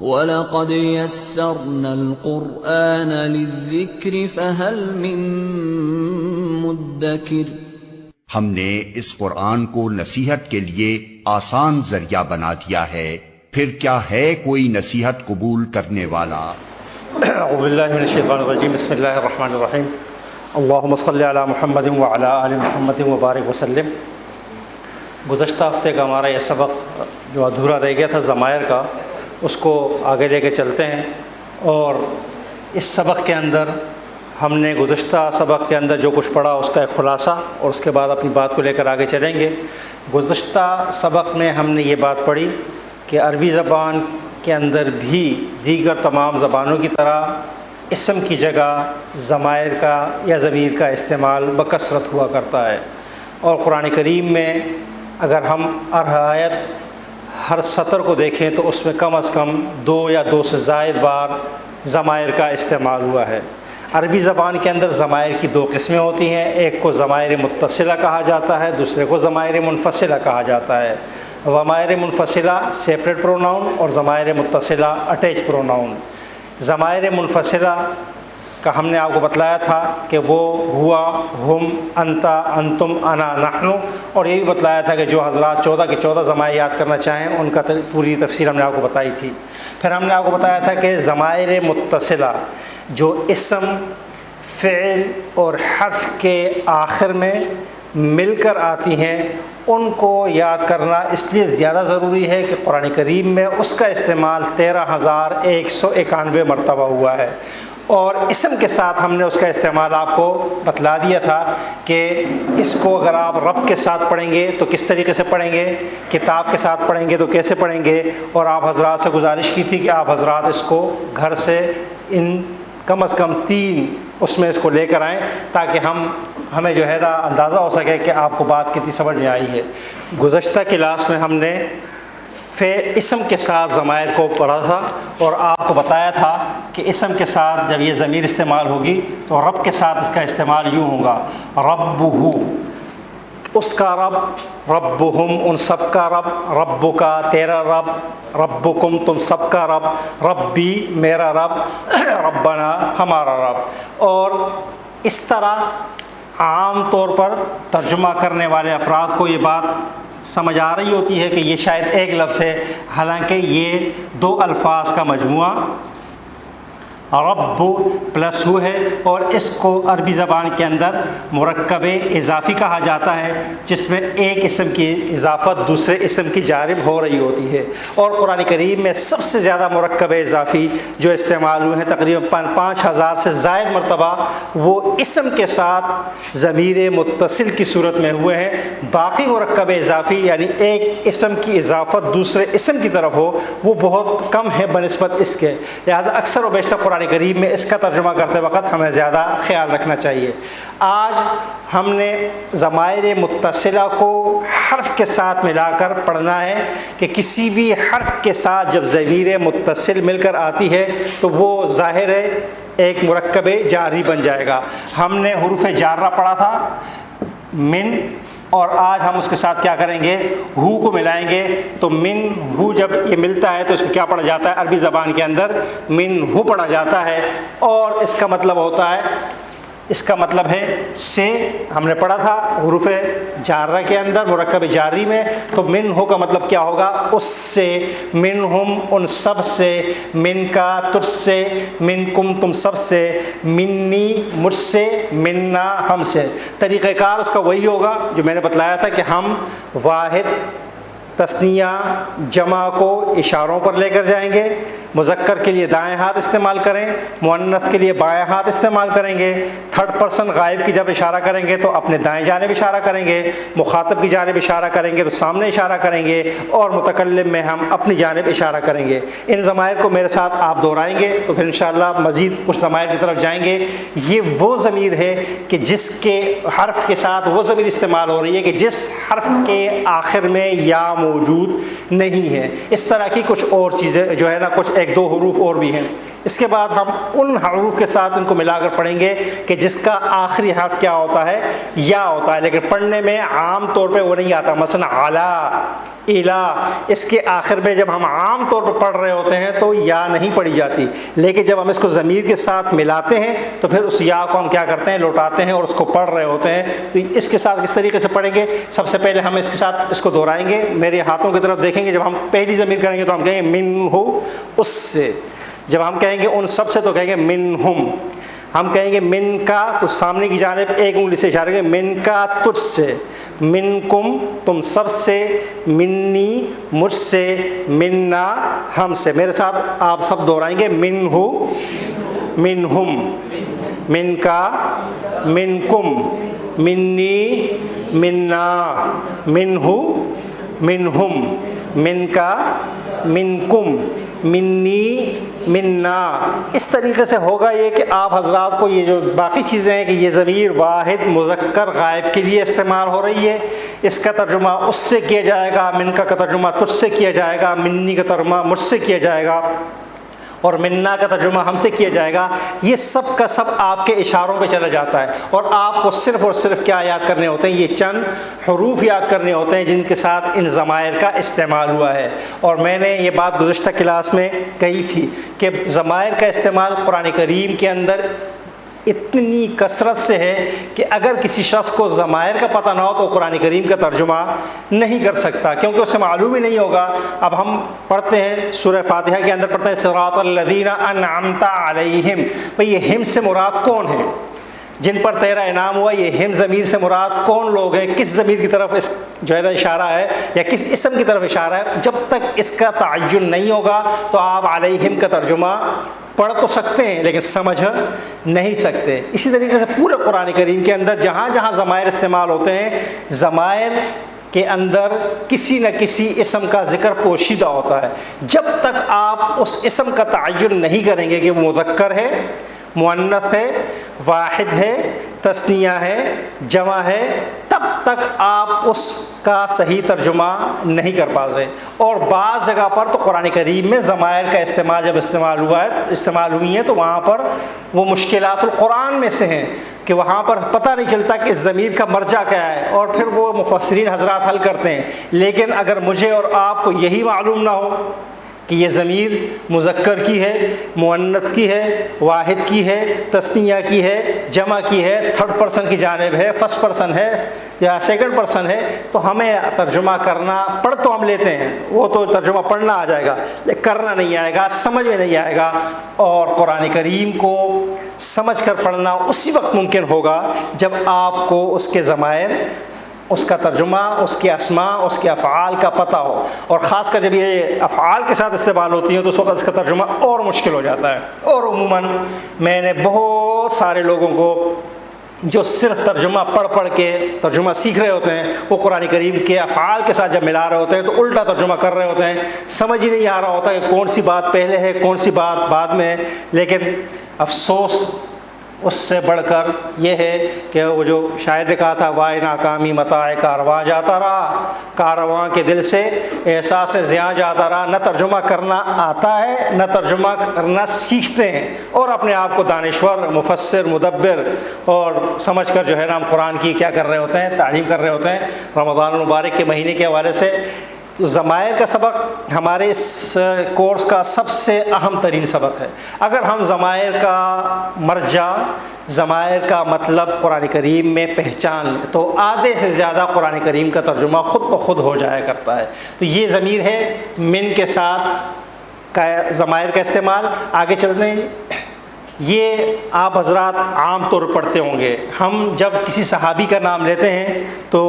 وَلَقَدْ يَسَّرْنَا الْقُرْآنَ لِلذِّكْرِ فَهَلْ مِن مُّدَّكِرٍ۔ ہم نے اس قرآن کو نصیحت کے لیے آسان ذریعہ بنا دیا ہے، پھر کیا ہے کوئی نصیحت قبول کرنے والا؟ اعوذ باللہ من الشیطان الرجیم، بسم اللہ الرحمن الرحیم، اللہم صلی علی محمد وعلی آل محمد وبارک وسلم۔ گزشتہ ہفتے کا ہمارا یہ سبق جو ادھورا رہ گیا تھا ضمائر کا، اس کو آگے لے کے چلتے ہیں، اور اس سبق کے اندر ہم نے گزشتہ سبق کے اندر جو کچھ پڑھا اس کا ایک خلاصہ، اور اس کے بعد اپنی بات کو لے کر آگے چلیں گے۔ گزشتہ سبق میں ہم نے یہ بات پڑھی کہ عربی زبان کے اندر بھی دیگر تمام زبانوں کی طرح اسم کی جگہ ضمائر کا یا ضمیر کا استعمال بکثرت ہوا کرتا ہے، اور قرآن کریم میں اگر ہم آیت ہر سطر کو دیکھیں تو اس میں کم از کم 2 یا 2 سے زائد بار ضمائر کا استعمال ہوا ہے۔ عربی زبان کے اندر ضمائر کی 2 قسمیں ہوتی ہیں، ایک کو ضمائر متصلہ کہا جاتا ہے، دوسرے کو ضمائر منفصلہ کہا جاتا ہے۔ ضمائر منفصلہ سیپریٹ پروناؤن اور ضمائر متصلہ اٹیچ پروناؤن۔ ضمائر منفصلہ کا ہم نے آپ کو بتلایا تھا کہ وہ ہوا، ہم، انتا، انتم، انا، نحن، اور یہ بھی بتلایا تھا کہ جو حضرات 14 کے 14 ضمائر یاد کرنا چاہیں ان کا پوری تفصیل ہم نے آپ کو بتائی تھی۔ پھر ہم نے آپ کو بتایا تھا کہ ضمائر متصلہ جو اسم، فعل اور حرف کے آخر میں مل کر آتی ہیں، ان کو یاد کرنا اس لیے زیادہ ضروری ہے کہ قرآن کریم میں اس کا استعمال 13,191 مرتبہ ہوا ہے، اور اسم کے ساتھ ہم نے اس کا استعمال آپ کو بتلا دیا تھا کہ اس کو اگر آپ رب کے ساتھ پڑھیں گے تو کس طریقے سے پڑھیں گے، کتاب کے ساتھ پڑھیں گے تو کیسے پڑھیں گے، اور آپ حضرات سے گزارش کی تھی کہ آپ حضرات اس کو گھر سے کم از کم 3 اس میں اس کو لے کر آئیں تاکہ ہمیں جو ہے نا اندازہ ہو سکے کہ آپ کو بات کتنی سمجھ میں آئی ہے۔ گزشتہ کلاس میں ہم نے اسم کے ساتھ ضمائر کو پڑھا تھا، اور آپ کو بتایا تھا کہ اسم کے ساتھ جب یہ ضمیر استعمال ہوگی تو رب کے ساتھ اس کا استعمال یوں ہوگا، ربہ، اس کا رب، ربہم، ان سب کا رب، رب کا، تیرا رب، ربکم، تم سب کا رب، ربی، میرا رب، ربنا، ہمارا رب۔ اور اس طرح عام طور پر ترجمہ کرنے والے افراد کو یہ بات سمجھ آ رہی ہوتی ہے کہ یہ شاید ایک لفظ ہے، حالانکہ یہ 2 الفاظ کا مجموعہ رب پلس ہو ہے، اور اس کو عربی زبان کے اندر مرکب اضافی کہا جاتا ہے، جس میں ایک اسم کی اضافت دوسرے اسم کی جانب ہو رہی ہوتی ہے۔ اور قرآن کریم میں سب سے زیادہ مرکب اضافی جو استعمال ہوئے ہیں، تقریباً 5,000 سے زائد مرتبہ، وہ اسم کے ساتھ ضمیر متصل کی صورت میں ہوئے ہیں۔ باقی مرکب اضافی یعنی ایک اسم کی اضافت دوسرے اسم کی طرف ہو، وہ بہت کم ہے بنسبت اس کے، لہٰذا اکثر و بیشتر قرآن کریم میں اس کا ترجمہ کرتے وقت ہمیں زیادہ خیال رکھنا چاہیے۔ آج ہم نے ضمائر متصلہ کو حرف کے ساتھ ملا کر پڑھنا ہے کہ کسی بھی حرف کے ساتھ جب ضمیر متصل مل کر آتی ہے تو وہ ظاہر ہے ایک مرکب جاری بن جائے گا۔ ہم نے حروف جارہ پڑھا تھا، من، اور آج ہم اس کے ساتھ کیا کریں گے، ہو کو ملائیں گے۔ تو من ہو جب یہ ملتا ہے تو اس کو کیا پڑھا جاتا ہے، عربی زبان کے اندر من ہو پڑھا جاتا ہے، اور اس کا مطلب ہوتا ہے، اس کا مطلب ہے سے، ہم نے پڑھا تھا حروف جارہ کے اندر مرکب جاری میں، تو من ہو کا مطلب کیا ہوگا، اس سے، من ہم، ان سب سے، من کا، تجھ سے، من کم، تم سب سے، منی، مجھ سے، منا، ہم سے۔ طریقہ کار اس کا وہی ہوگا جو میں نے بتلایا تھا کہ ہم واحد، تثنیہ، جمع کو اشاروں پر لے کر جائیں گے، مذکر کے لیے دائیں ہاتھ استعمال کریں، مؤنث کے لیے بائیں ہاتھ استعمال کریں گے، تھرڈ پرسن غائب کی جب اشارہ کریں گے تو اپنے دائیں جانب اشارہ کریں گے، مخاطب کی جانب اشارہ کریں گے تو سامنے اشارہ کریں گے، اور متکلم میں ہم اپنی جانب اشارہ کریں گے۔ ان ضمائر کو میرے ساتھ آپ دہرائیں گے تو پھر انشاءاللہ مزید کچھ ضمائر کی طرف جائیں گے۔ یہ وہ ضمیر ہے کہ جس کے حرف کے ساتھ وہ ضمیر استعمال ہو رہی ہے کہ جس حرف کے آخر میں یا موجود نہیں ہے۔ اس طرح کی کچھ اور چیزیں جو ہے نا، کچھ 1-2 حروف اور بھی ہیں۔ اس کے بعد ہم ان حروف کے ساتھ ان کو ملا کر پڑھیں گے کہ جس کا آخری حرف کیا ہوتا ہے؟ یا ہوتا ہے، لیکن پڑھنے میں عام طور پہ وہ نہیں آتا. مثلا علا، الا، اس کے آخر میں جب ہم عام طور پر پڑھ رہے ہوتے ہیں تو یا نہیں پڑھی جاتی، لیکن جب ہم اس کو ضمیر کے ساتھ ملاتے ہیں تو پھر اس یا کو ہم کیا کرتے ہیں؟ لوٹاتے ہیں اور اس کو پڑھ رہے ہوتے ہیں. تو اس کے ساتھ کس طریقے سے پڑھیں گے؟ سب سے پہلے ہم اس کے ساتھ اس کو دہرائیں گے، میرے ہاتھوں کی طرف دیکھیں گے. جب ہم پہلی ضمیر کریں گے تو ہم کہیں گے منہ، اس سے. جب ہم کہیں گے ان سب سے تو کہیں گے منہم. ہم کہیں گے من کا تو سامنے کی جانب ایک انگلی سے اشارہ کریں گے، من کا تجھ سے، منکم تم سب سے، منی مجھ سے، منا ہم سے. میرے ساتھ آپ سب دہرائیں گے، منہ، منہم، من کا، منکم، منی، منا، منہ، منہم، من کا، منکم، منی، منا. اس طریقے سے ہوگا یہ کہ آپ حضرات کو یہ جو باقی چیزیں ہیں کہ یہ ضمیر واحد مذکر غائب کے لیے استعمال ہو رہی ہے، اس کا ترجمہ اس سے کیا جائے گا، من کا ترجمہ تجھ سے کیا جائے گا، منی کا ترجمہ مجھ سے کیا جائے گا، اور منا کا ترجمہ ہم سے کیا جائے گا. یہ سب کا سب آپ کے اشاروں پہ چلا جاتا ہے، اور آپ کو صرف اور صرف کیا یاد کرنے ہوتے ہیں؟ یہ چند حروف یاد کرنے ہوتے ہیں جن کے ساتھ ان ضمائر کا استعمال ہوا ہے. اور میں نے یہ بات گزشتہ کلاس میں کہی تھی کہ ضمائر کا استعمال قرآن کریم کے اندر اتنی کثرت سے ہے کہ اگر کسی شخص کو ضمائر کا پتہ نہ ہو تو قرآن کریم کا ترجمہ نہیں کر سکتا، کیونکہ اسے معلوم ہی نہیں ہوگا. اب ہم پڑھتے ہیں سورہ فاتحہ کے اندر پڑھتے ہیں صراط الذین انعمت علیہم. بھئی یہ ہم سے مراد کون ہے؟ جن پر تیرا انعام ہوا. یہ ہم ضمیر سے مراد کون لوگ ہیں؟ کس ضمیر کی طرف اس جو ہے نا اشارہ ہے یا کس اسم کی طرف اشارہ ہے؟ جب تک اس کا تعین نہیں ہوگا تو آپ علیہم کا ترجمہ پڑھ تو سکتے ہیں لیکن سمجھ نہیں سکتے. اسی طریقے سے پورے قرآن کریم کے اندر جہاں جہاں ضمائر استعمال ہوتے ہیں، ضمائر کے اندر کسی نہ کسی اسم کا ذکر پوشیدہ ہوتا ہے. جب تک آپ اس اسم کا تعین نہیں کریں گے کہ وہ مذکر ہے، مؤنث ہے، واحد ہے، تثنیہ ہے، جمع ہے، تب تک آپ اس کا صحیح ترجمہ نہیں کر پاتے. اور بعض جگہ پر تو قرآن کریم میں ضمائر کا استعمال جب استعمال ہوئی ہیں تو وہاں پر وہ مشکلات القرآن میں سے ہیں کہ وہاں پر پتہ نہیں چلتا کہ اس ضمیر کا مرجع کیا ہے، اور پھر وہ مفسرین حضرات حل کرتے ہیں. لیکن اگر مجھے اور آپ کو یہی معلوم نہ ہو کہ یہ ضمیر مذکر کی ہے، مؤنث کی ہے، واحد کی ہے، تثنیہ کی ہے، جمع کی ہے، تھرڈ پرسن کی جانب ہے، فرسٹ پرسن ہے یا سیکنڈ پرسن ہے، تو ہمیں ترجمہ کرنا، پڑھ تو ہم لیتے ہیں، وہ تو ترجمہ پڑھنا آ جائے گا لیکن کرنا نہیں آئے گا، سمجھ میں نہیں آئے گا. اور قرآن کریم کو سمجھ کر پڑھنا اسی وقت ممکن ہوگا جب آپ کو اس کے ضمائر، اس کا ترجمہ، اس کے اسماء، اس کے افعال کا پتہ ہو. اور خاص کر جب یہ افعال کے ساتھ استعمال ہوتی ہیں تو اس وقت اس کا ترجمہ اور مشکل ہو جاتا ہے. اور عموماً میں نے بہت سارے لوگوں کو جو صرف ترجمہ پڑھ کے ترجمہ سیکھ رہے ہوتے ہیں، وہ قرآن کریم کے افعال کے ساتھ جب ملا رہے ہوتے ہیں تو الٹا ترجمہ کر رہے ہوتے ہیں، سمجھ ہی نہیں آ رہا ہوتا کہ کون سی بات پہلے ہے کون سی بات بعد میں ہے. لیکن افسوس اس سے بڑھ کر یہ ہے کہ وہ جو شاعر نے کہا تھا، وائے ناکامی متاع کارواں جاتا رہا، کارواں کے دل سے احساس زیاں جاتا رہا. نہ ترجمہ کرنا آتا ہے نہ ترجمہ کرنا سیکھتے ہیں، اور اپنے آپ کو دانشور، مفسر، مدبر اور سمجھ کر جو ہے نا ہم قرآن کی کیا کر رہے ہوتے ہیں؟ تعلیم کر رہے ہوتے ہیں. رمضان المبارک کے مہینے کے حوالے سے تو ضمائر کا سبق ہمارے اس کورس کا سب سے اہم ترین سبق ہے. اگر ہم ضمائر کا مرجع، ضمائر کا مطلب قرآن کریم میں پہچان لیں تو آدھے سے زیادہ قرآن کریم کا ترجمہ خود بخود ہو جایا کرتا ہے. تو یہ ضمیر ہے من کے ساتھ ضمائر کا استعمال. آگے چلتے ہیں. یہ آپ حضرات عام طور پر پڑھتے ہوں گے. ہم جب کسی صحابی کا نام لیتے ہیں تو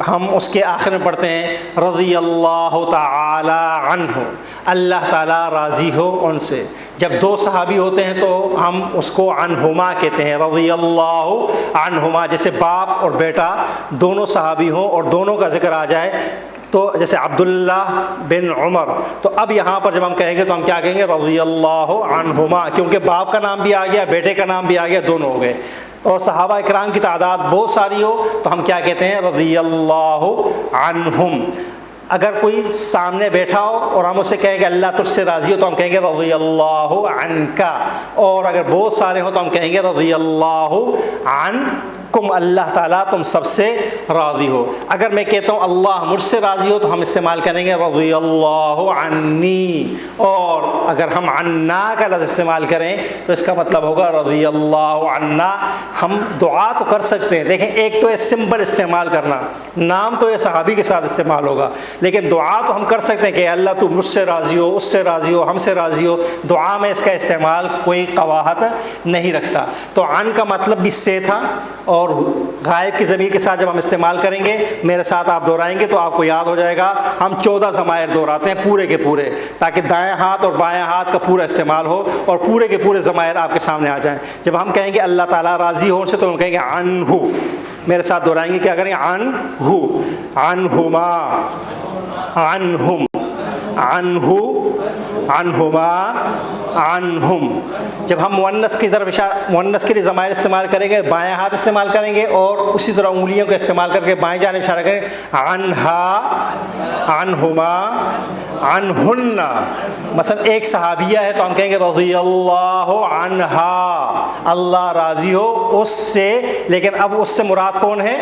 ہم اس کے آخر میں پڑھتے ہیں رضی اللہ تعالی عنہ، اللہ تعالیٰ راضی ہو ان سے. جب دو صحابی ہوتے ہیں تو ہم اس کو عنہما کہتے ہیں، رضی اللہ عنہما. جیسے باپ اور بیٹا دونوں صحابی ہوں اور دونوں کا ذکر آ جائے، تو جیسے عبداللہ بن عمر، تو اب یہاں پر جب ہم کہیں گے تو ہم کیا کہیں گے؟ رضی اللہ عنہما، کیونکہ باپ کا نام بھی آ گیا، بیٹے کا نام بھی آ گیا، دونوں ہو گئے. اور صحابہ اکرام کی تعداد بہت ساری ہو تو ہم کیا کہتے ہیں؟ رضی اللہ عنہم. اگر کوئی سامنے بیٹھا ہو اور ہم اسے کہیں کہ اللہ تجھ سے راضی ہو تو ہم کہیں گے رضی اللہ عنکا، اور اگر بہت سارے ہوں تو ہم کہیں گے رضی اللہ عنکم، اللہ تعالیٰ تم سب سے راضی ہو۔ اگر میں کہتا ہوں اللہ مجھ سے راضی ہو تو ہم استعمال کریں گے رضی اللہ عنی، اور اگر ہم عنا کا لفظ استعمال کریں تو اس کا مطلب ہوگا رضی اللہ عنا۔ ہم دعا تو کر سکتے ہیں، دیکھیں ایک تو ہے سمپل استعمال کرنا، نام تو یہ صحابی کے ساتھ استعمال ہوگا، لیکن دعا تو ہم کر سکتے ہیں کہ اللہ تو مجھ سے راضی ہو، اس سے راضی ہو، ہم سے راضی ہو۔ دعا میں اس کا استعمال کوئی قواعد نہیں رکھتا۔ تو عن کا مطلب بھی سے تھا، اور غائب کی ضمیر کے ساتھ جب ہم استعمال کریں گے، میرے ساتھ آپ دہرائیں گے تو آپ کو یاد ہو جائے گا، ہم 14 ضمائر دہراتے ہیں پورے کے پورے، تاکہ دائیں ہاتھ اور بائیں ہاتھ کا پورا استعمال ہو اور پورے کے پورے ضمائر آپ کے سامنے آ جائیں۔ جب ہم کہیں گے اللہ تعالیٰ راضی ہو سے تو ہم کہیں گے عنہ، میرے ساتھ دہرائیں گے، کیا کریں گے؟ عنہ، عنہما، عنہم، عنہ، عنہما، عنہم۔ جب ہم مؤنث کی طرف مؤنث کے لیے ضمائر استعمال کریں گے، بائیں ہاتھ استعمال کریں گے اور اسی طرح انگلیوں کا استعمال کر کے بائیں جانب اشارہ کریں گے، عنہا، عنہما، عنہن۔ مثلا ایک صحابیہ ہے تو ہم کہیں گے رضی اللہ عنہا، اللہ راضی ہو اس سے، لیکن اب اس سے مراد کون ہے؟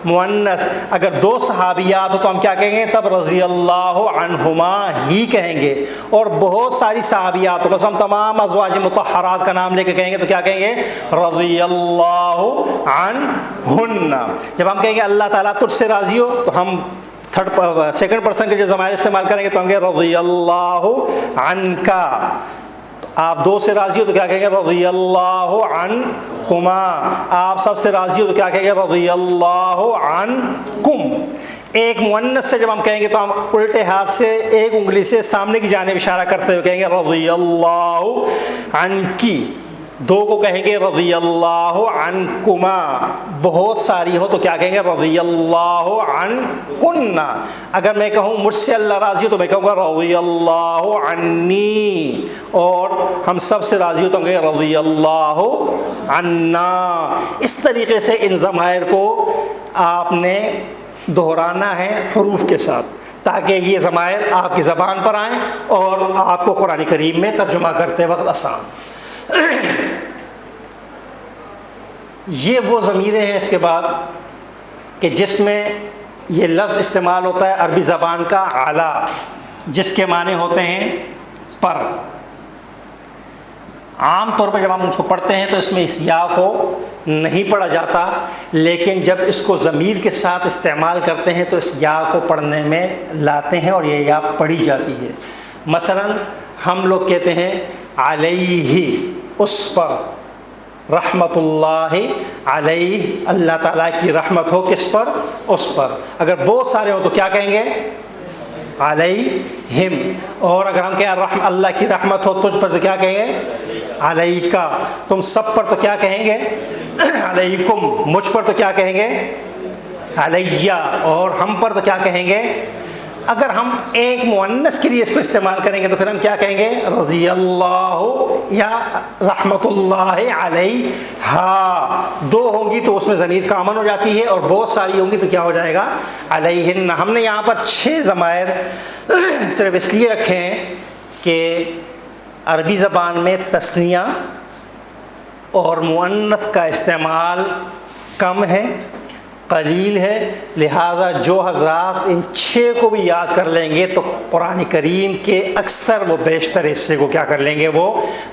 مؤنث۔ اگر 2 صحابیات ہو تو ہم کیا کہیں گے؟ تب رضی اللہ عنہما ہی کہیں گے۔ اور بہت ساری صحابیات ہو، بس ہم تمام ازواج مطہرات کا نام لے کے کہیں گے تو کیا کہیں گے؟ رضی اللہ عنہن۔ جب ہم کہیں گے اللہ تعالیٰ تجھ سے راضی ہو تو ہم سیکنڈ پرسن کے جو ضمائر استعمال کریں گے تو ہم کہیں گے رضی اللہ عنکا۔ آپ 2 سے راضی ہو تو کیا کہیں گے؟ رضی اللہ عنکما۔ آپ سب سے راضی ہو تو کیا کہیں گے؟ رضی اللہ عنکم۔ ایک مؤنث سے جب ہم کہیں گے تو ہم الٹے ہاتھ سے ایک انگلی سے سامنے کی جانب اشارہ کرتے ہوئے کہیں گے رضی اللہ عنکی۔ 2 کو کہیں گے رضی اللہ عنکما۔ بہت ساری ہو تو کیا کہیں گے؟ رضی اللہ عنکن۔ اگر میں کہوں مجھ سے اللہ راضی ہو تو میں کہوں گا رضی اللہ عنی، اور ہم سب سے راضی ہو تو ہم کہیں گے رضی اللہ عنا۔ اس طریقے سے ان ضمائر کو آپ نے دہرانا ہے حروف کے ساتھ، تاکہ یہ ضمائر آپ کی زبان پر آئیں اور آپ کو قرآن کریم میں ترجمہ کرتے وقت آسان۔ یہ وہ ضمیریں ہیں اس کے بعد کہ جس میں یہ لفظ استعمال ہوتا ہے عربی زبان کا اعلیٰ، جس کے معنی ہوتے ہیں پر۔ عام طور پہ جب ہم اس کو پڑھتے ہیں تو اس میں اس یا کو نہیں پڑھا جاتا، لیکن جب اس کو ضمیر کے ساتھ استعمال کرتے ہیں تو اس یا کو پڑھنے میں لاتے ہیں اور یہ یا پڑھی جاتی ہے۔ مثلا ہم لوگ کہتے ہیں علیہ، اس پر، رحمت اللہ علیہ، اللہ تعالیٰ کی رحمت ہو کس پر؟ اس پر۔ اگر بہت سارے ہوں تو کیا کہیں گے؟ علیہم۔ اور اگر ہم کہیں اللہ کی رحمت ہو تجھ پر تو کیا کہیں گے؟ علیکا۔ تم سب پر تو کیا کہیں گے؟ علیکم۔ مجھ پر تو کیا کہیں گے؟ علیہ۔ اور ہم پر تو کیا کہیں گے؟ اگر ہم ایک مؤنث کے لیے اس کو استعمال کریں گے تو پھر ہم کیا کہیں گے؟ رضی اللہ یا رحمت اللہ علیہا۔ 2 ہوں گی تو اس میں ضمیر کامن ہو جاتی ہے، اور بہت ساری ہوں گی تو کیا ہو جائے گا؟ علیہن۔ ہم نے یہاں پر 6 ضمائر صرف اس لیے رکھے ہیں کہ عربی زبان میں تثنیہ اور مؤنث کا استعمال کم ہے، قلیل ہے، لہٰذا جو حضرات ان 6 کو بھی یاد کر لیں گے تو قرآن کریم کے اکثر وہ بیشتر حصے کو کیا کر لیں گے؟ وہ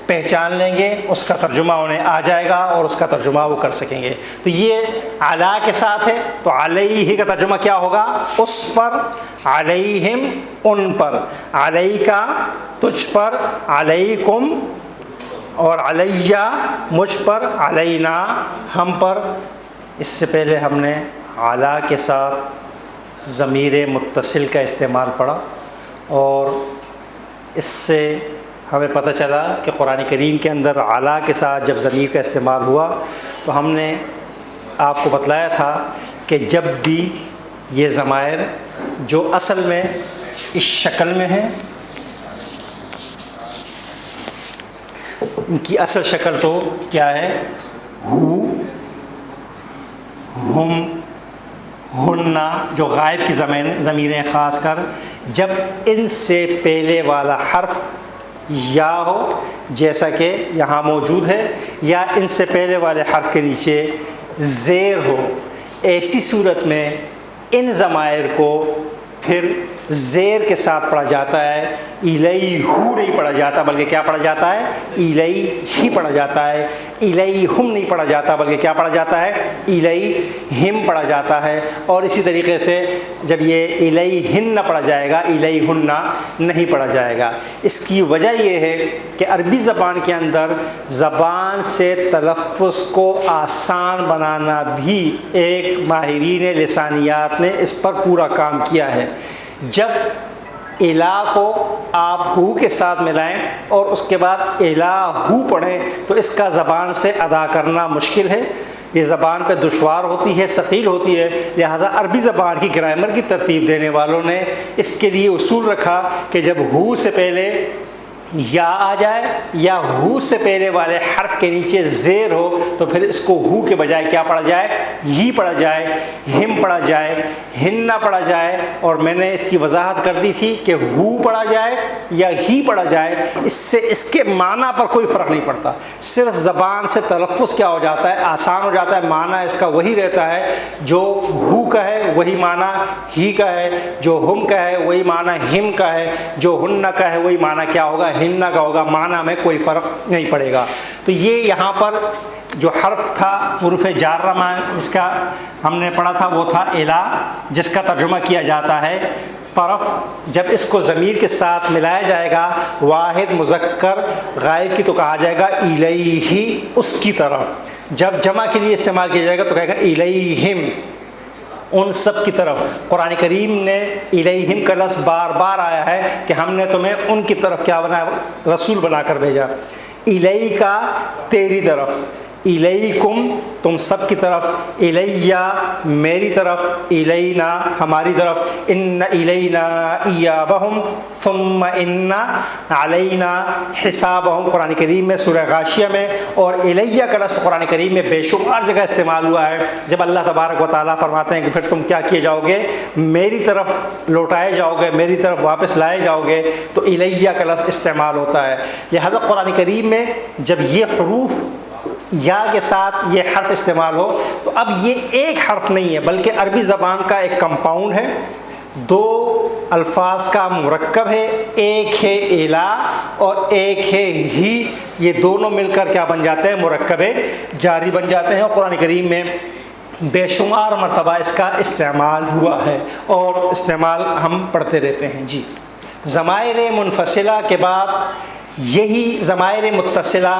پہچان لیں گے، اس کا ترجمہ انہیں آ جائے گا اور اس کا ترجمہ وہ کر سکیں گے۔ تو یہ علی کے ساتھ ہے، تو علیہ کا ترجمہ کیا ہوگا؟ اس پر، علیہم ان پر، علیکا تجھ پر، علیکم اور علیہ مجھ پر، علینا ہم پر۔ اس سے پہلے ہم نے اعلیٰ کے ساتھ ضمیر متصل کا استعمال پڑھا، اور اس سے ہمیں پتہ چلا کہ قرآن کریم کے اندر اعلیٰ کے ساتھ جب ضمیر کا استعمال ہوا تو ہم نے آپ کو بتلایا تھا کہ جب بھی یہ ضمائر جو اصل میں اس شکل میں ہیں، ان کی اصل شکل تو کیا ہے؟ ہو، ہم، ہننا جو غائب کی ضمیریں خاص کر جب ان سے پہلے والا حرف یا ہو جیسا کہ یہاں موجود ہے، یا ان سے پہلے والے حرف کے نیچے زیر ہو، ایسی صورت میں ان ضمائر کو پھر زیر کے ساتھ پڑھا جاتا ہے، الیہو نہیں پڑھا جاتا بلکہ کیا پڑھا جاتا ہے؟ الیہ پڑھا جاتا ہے، الیہم نہیں پڑھا جاتا بلکہ کیا پڑھا جاتا ہے؟ الیہم پڑھا جاتا ہے۔ اور اسی طریقے سے جب یہ الیہن پڑھا جائے گا، الیہن نہیں پڑھا جائے گا۔ اس کی وجہ یہ ہے کہ عربی زبان کے اندر زبان سے تلفظ کو آسان بنانا بھی ایک ماہرین لسانیات نے اس پر پورا کام کیا ہے۔ جب الہ کو آپ ہو کے ساتھ ملائیں اور اس کے بعد الہو پڑھیں تو اس کا زبان سے ادا کرنا مشکل ہے، یہ زبان پہ دشوار ہوتی ہے، ثقیل ہوتی ہے، لہٰذا عربی زبان کی گرامر کی ترتیب دینے والوں نے اس کے لیے اصول رکھا کہ جب ہو سے پہلے یا آ جائے یا ہو سے پہلے والے حرف کے نیچے زیر ہو تو پھر اس کو ہو کے بجائے کیا پڑھا جائے؟ ہی پڑھا جائے، ہم پڑھا جائے، ہننا پڑھا جائے۔ اور میں نے اس کی وضاحت کر دی تھی کہ ہو پڑھا جائے یا ہی پڑھا جائے، اس سے اس کے معنی پر کوئی فرق نہیں پڑتا، صرف زبان سے تلفظ کیا ہو جاتا ہے؟ آسان ہو جاتا ہے، معنی اس کا وہی رہتا ہے، جو ہو کا ہے وہی معنی ہی کا ہے، جو ہم کا ہے وہی معنی ہم کا ہے، جو ہننا کا ہے وہی معنی کیا ہوگا؟ ہننا کا ہوگا، معنی میں کوئی فرق نہیں پڑے گا۔ تو یہ یہاں پر جو حرف تھا حروف جارہ جس کا ہم نے پڑھا تھا وہ تھا الہ، جس کا ترجمہ کیا جاتا ہے طرف۔ جب اس کو ضمیر کے ساتھ ملایا جائے گا واحد مذکر غائب کی تو کہا جائے گا الیہ، اس کی طرف۔ جب جمع کے لیے استعمال کیا جائے گا تو کہے گا الیہم، ان سب کی طرف۔ قرآن کریم نے الیہم کا لفظ بار بار آیا ہے کہ ہم نے تمہیں ان کی طرف کیا بنایا؟ رسول بنا کر بھیجا۔ الیہ کا تیری طرف، الیکم تم سب کی طرف، الیہ میری طرف، الینا ہماری طرف، ان الینا ایابہم ثم ان علینا حسابہم قرآن کریم میں سورہ غاشیہ میں، اور الیہ کا لفظ قرآن کریم میں بے شمار جگہ استعمال ہوا ہے۔ جب اللہ تبارک و تعالیٰ فرماتے ہیں کہ پھر تم کیا کیے جاؤ گے؟ میری طرف لوٹائے جاؤ گے، میری طرف واپس لائے جاؤ گے، تو الیہ کا لفظ استعمال ہوتا ہے۔ لہذا قرآن کریم میں جب یہ حروف یا کے ساتھ یہ حرف استعمال ہو تو اب یہ ایک حرف نہیں ہے بلکہ عربی زبان کا ایک کمپاؤنڈ ہے، دو الفاظ کا مرکب ہے، ایک ہے الہ اور ایک ہے ہی، یہ دونوں مل کر کیا بن جاتے ہیں؟ مرکب جاری بن جاتے ہیں۔ اور قرآن کریم میں بے شمار مرتبہ اس کا استعمال ہوا ہے اور استعمال ہم پڑھتے رہتے ہیں۔ جی، ضمائر منفصلہ کے بعد یہی ضمائر متصلہ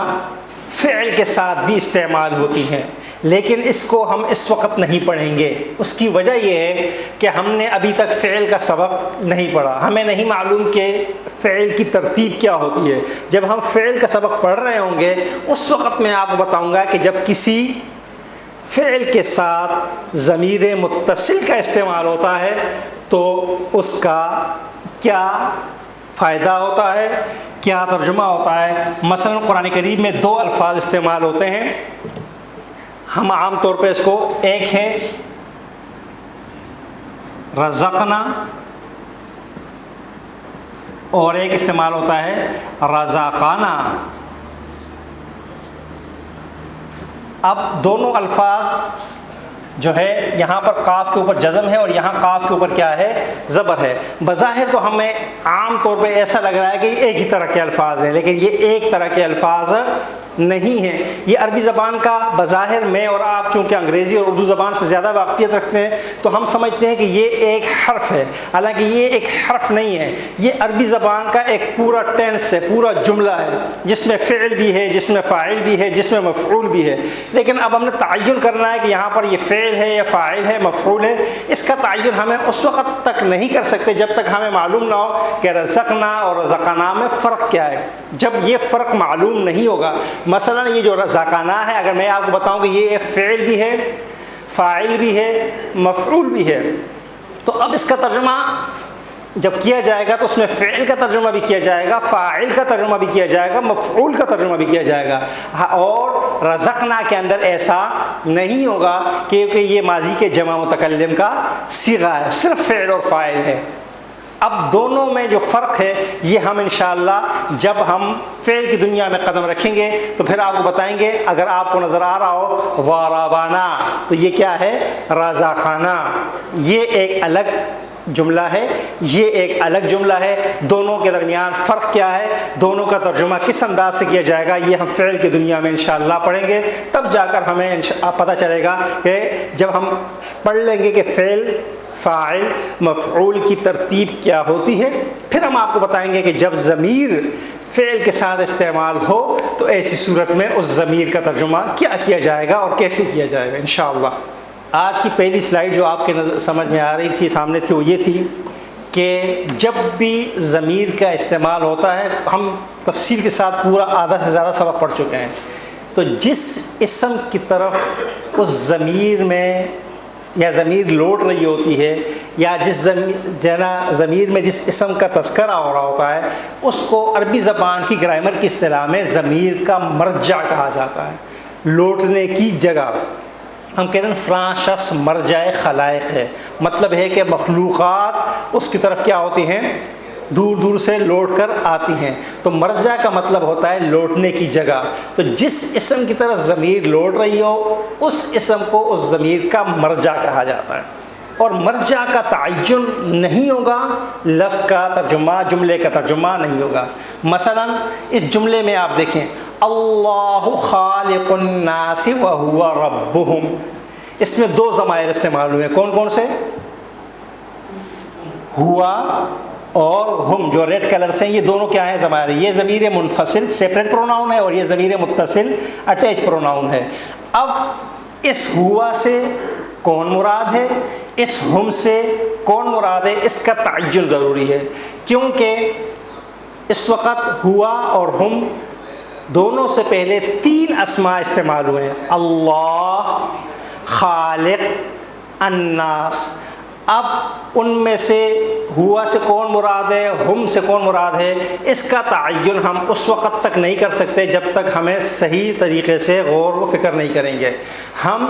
فعل کے ساتھ بھی استعمال ہوتی ہیں، لیکن اس کو ہم اس وقت نہیں پڑھیں گے۔ اس کی وجہ یہ ہے کہ ہم نے ابھی تک فعل کا سبق نہیں پڑھا، ہمیں نہیں معلوم کہ فعل کی ترتیب کیا ہوتی ہے۔ جب ہم فعل کا سبق پڑھ رہے ہوں گے اس وقت میں آپ کو بتاؤں گا کہ جب کسی فعل کے ساتھ ضمیر متصل کا استعمال ہوتا ہے تو اس کا کیا فائدہ ہوتا ہے، کیا ترجمہ ہوتا ہے۔ مثلا قرآن کریم میں دو الفاظ استعمال ہوتے ہیں، ہم عام طور پہ اس کو، ایک ہے رزقنا اور ایک استعمال ہوتا ہے رزقنا۔ اب دونوں الفاظ جو ہے یہاں پر قاف کے اوپر جزم ہے اور یہاں قاف کے اوپر کیا ہے؟ زبر ہے۔ بظاہر تو ہمیں عام طور پہ ایسا لگ رہا ہے کہ ایک ہی طرح کے الفاظ ہیں، لیکن یہ ایک طرح کے الفاظ نہیں ہیں۔ یہ عربی زبان کا بظاہر میں اور آپ چونکہ انگریزی اور اردو زبان سے زیادہ واقفیت رکھتے ہیں تو ہم سمجھتے ہیں کہ یہ ایک حرف ہے، حالانکہ یہ ایک حرف نہیں ہے، یہ عربی زبان کا ایک پورا ٹینس ہے، پورا جملہ ہے جس میں فعل بھی ہے، جس میں فاعل بھی ہے، جس میں مفعول بھی ہے۔ لیکن اب ہم نے تعین کرنا ہے کہ یہاں پر یہ فعل ہے یا فاعل ہے، مفعول ہے۔ اس کا تعین ہمیں اس وقت تک نہیں کر سکتے جب تک ہمیں معلوم نہ ہو کہ رزقنا اور رزقنا میں فرق کیا ہے۔ جب یہ فرق معلوم نہیں ہوگا، مثلا یہ جو رزقنا ہے، اگر میں آپ کو بتاؤں کہ یہ فعل بھی ہے، فاعل بھی ہے، مفعول بھی ہے، تو اب اس کا ترجمہ جب کیا جائے گا تو اس میں فعل کا ترجمہ بھی کیا جائے گا، فاعل کا ترجمہ بھی کیا جائے گا، مفعول کا ترجمہ بھی کیا جائے گا. اور رزقنا کے اندر ایسا نہیں ہوگا کیونکہ یہ ماضی کے جمع متکلم کا صیغہ ہے، صرف فعل اور فاعل ہے. اب دونوں میں جو فرق ہے یہ ہم انشاءاللہ جب ہم فعل کی دنیا میں قدم رکھیں گے تو پھر آپ کو بتائیں گے. اگر آپ کو نظر آ رہا ہو وارابانا تو یہ کیا ہے؟ رازقانہ. یہ ایک الگ جملہ ہے، یہ ایک الگ جملہ ہے. دونوں کے درمیان فرق کیا ہے، دونوں کا ترجمہ کس انداز سے کیا جائے گا، یہ ہم فعل کی دنیا میں انشاءاللہ پڑھیں گے. تب جا کر ہمیں پتہ چلے گا کہ جب ہم پڑھ لیں گے کہ فعل، فاعل، مفعول کی ترتیب کیا ہوتی ہے، پھر ہم آپ کو بتائیں گے کہ جب ضمیر فعل کے ساتھ استعمال ہو تو ایسی صورت میں اس ضمیر کا ترجمہ کیا کیا جائے گا اور کیسے کیا جائے گا انشاءاللہ. آج کی پہلی سلائیڈ جو آپ کے سمجھ میں آ رہی تھی، سامنے تھی، وہ یہ تھی کہ جب بھی ضمیر کا استعمال ہوتا ہے، ہم تفصیل کے ساتھ پورا آدھا سے زیادہ سبق پڑھ چکے ہیں، تو جس اسم کی طرف اس ضمیر میں یا ضمیر لوٹ رہی ہوتی ہے یا جس ضمیر میں جس اسم کا تذکرہ ہو رہا ہوتا ہے، اس کو عربی زبان کی گرامر کی اصطلاح میں ضمیر کا مرجع کہا جاتا ہے، لوٹنے کی جگہ. ہم کہتے ہیں فلاں شخص مرجع خلائق ہے، مطلب ہے کہ مخلوقات اس کی طرف کیا ہوتی ہیں؟ دور دور سے لوٹ کر آتی ہیں. تو مرجع کا مطلب ہوتا ہے لوٹنے کی جگہ. تو جس اسم کی طرف ضمیر لوٹ رہی ہو اس اسم کو اس ضمیر کا مرجع کہا جاتا ہے. اور مرجع کا تعین نہیں ہوگا، لفظ کا ترجمہ، جملے کا ترجمہ نہیں ہوگا. مثلا اس جملے میں آپ دیکھیں اللہ خالق الناس وہو ربہم، اس میں دو ضمائر استعمال ہوئے. کون کون سے؟ ہوا اور ہم، جو ریڈ کلر سے ہیں، یہ دونوں کیا ہیں؟ ضمائر. یہ ضمیر منفصل سیپریٹ پروناؤن ہے اور یہ ضمیر متصل اٹیچ پروناؤن ہے. اب اس ہوا سے کون مراد ہے، اس ہم سے کون مراد ہے، اس کا تعین ضروری ہے. کیونکہ اس وقت ہوا اور ہم دونوں سے پہلے تین اسماء استعمال ہوئے ہیں، اللہ، خالق، الناس. اب ان میں سے ہوا سے کون مراد ہے، ہم سے کون مراد ہے، اس کا تعین ہم اس وقت تک نہیں کر سکتے جب تک ہمیں صحیح طریقے سے غور و فکر نہیں کریں گے. ہم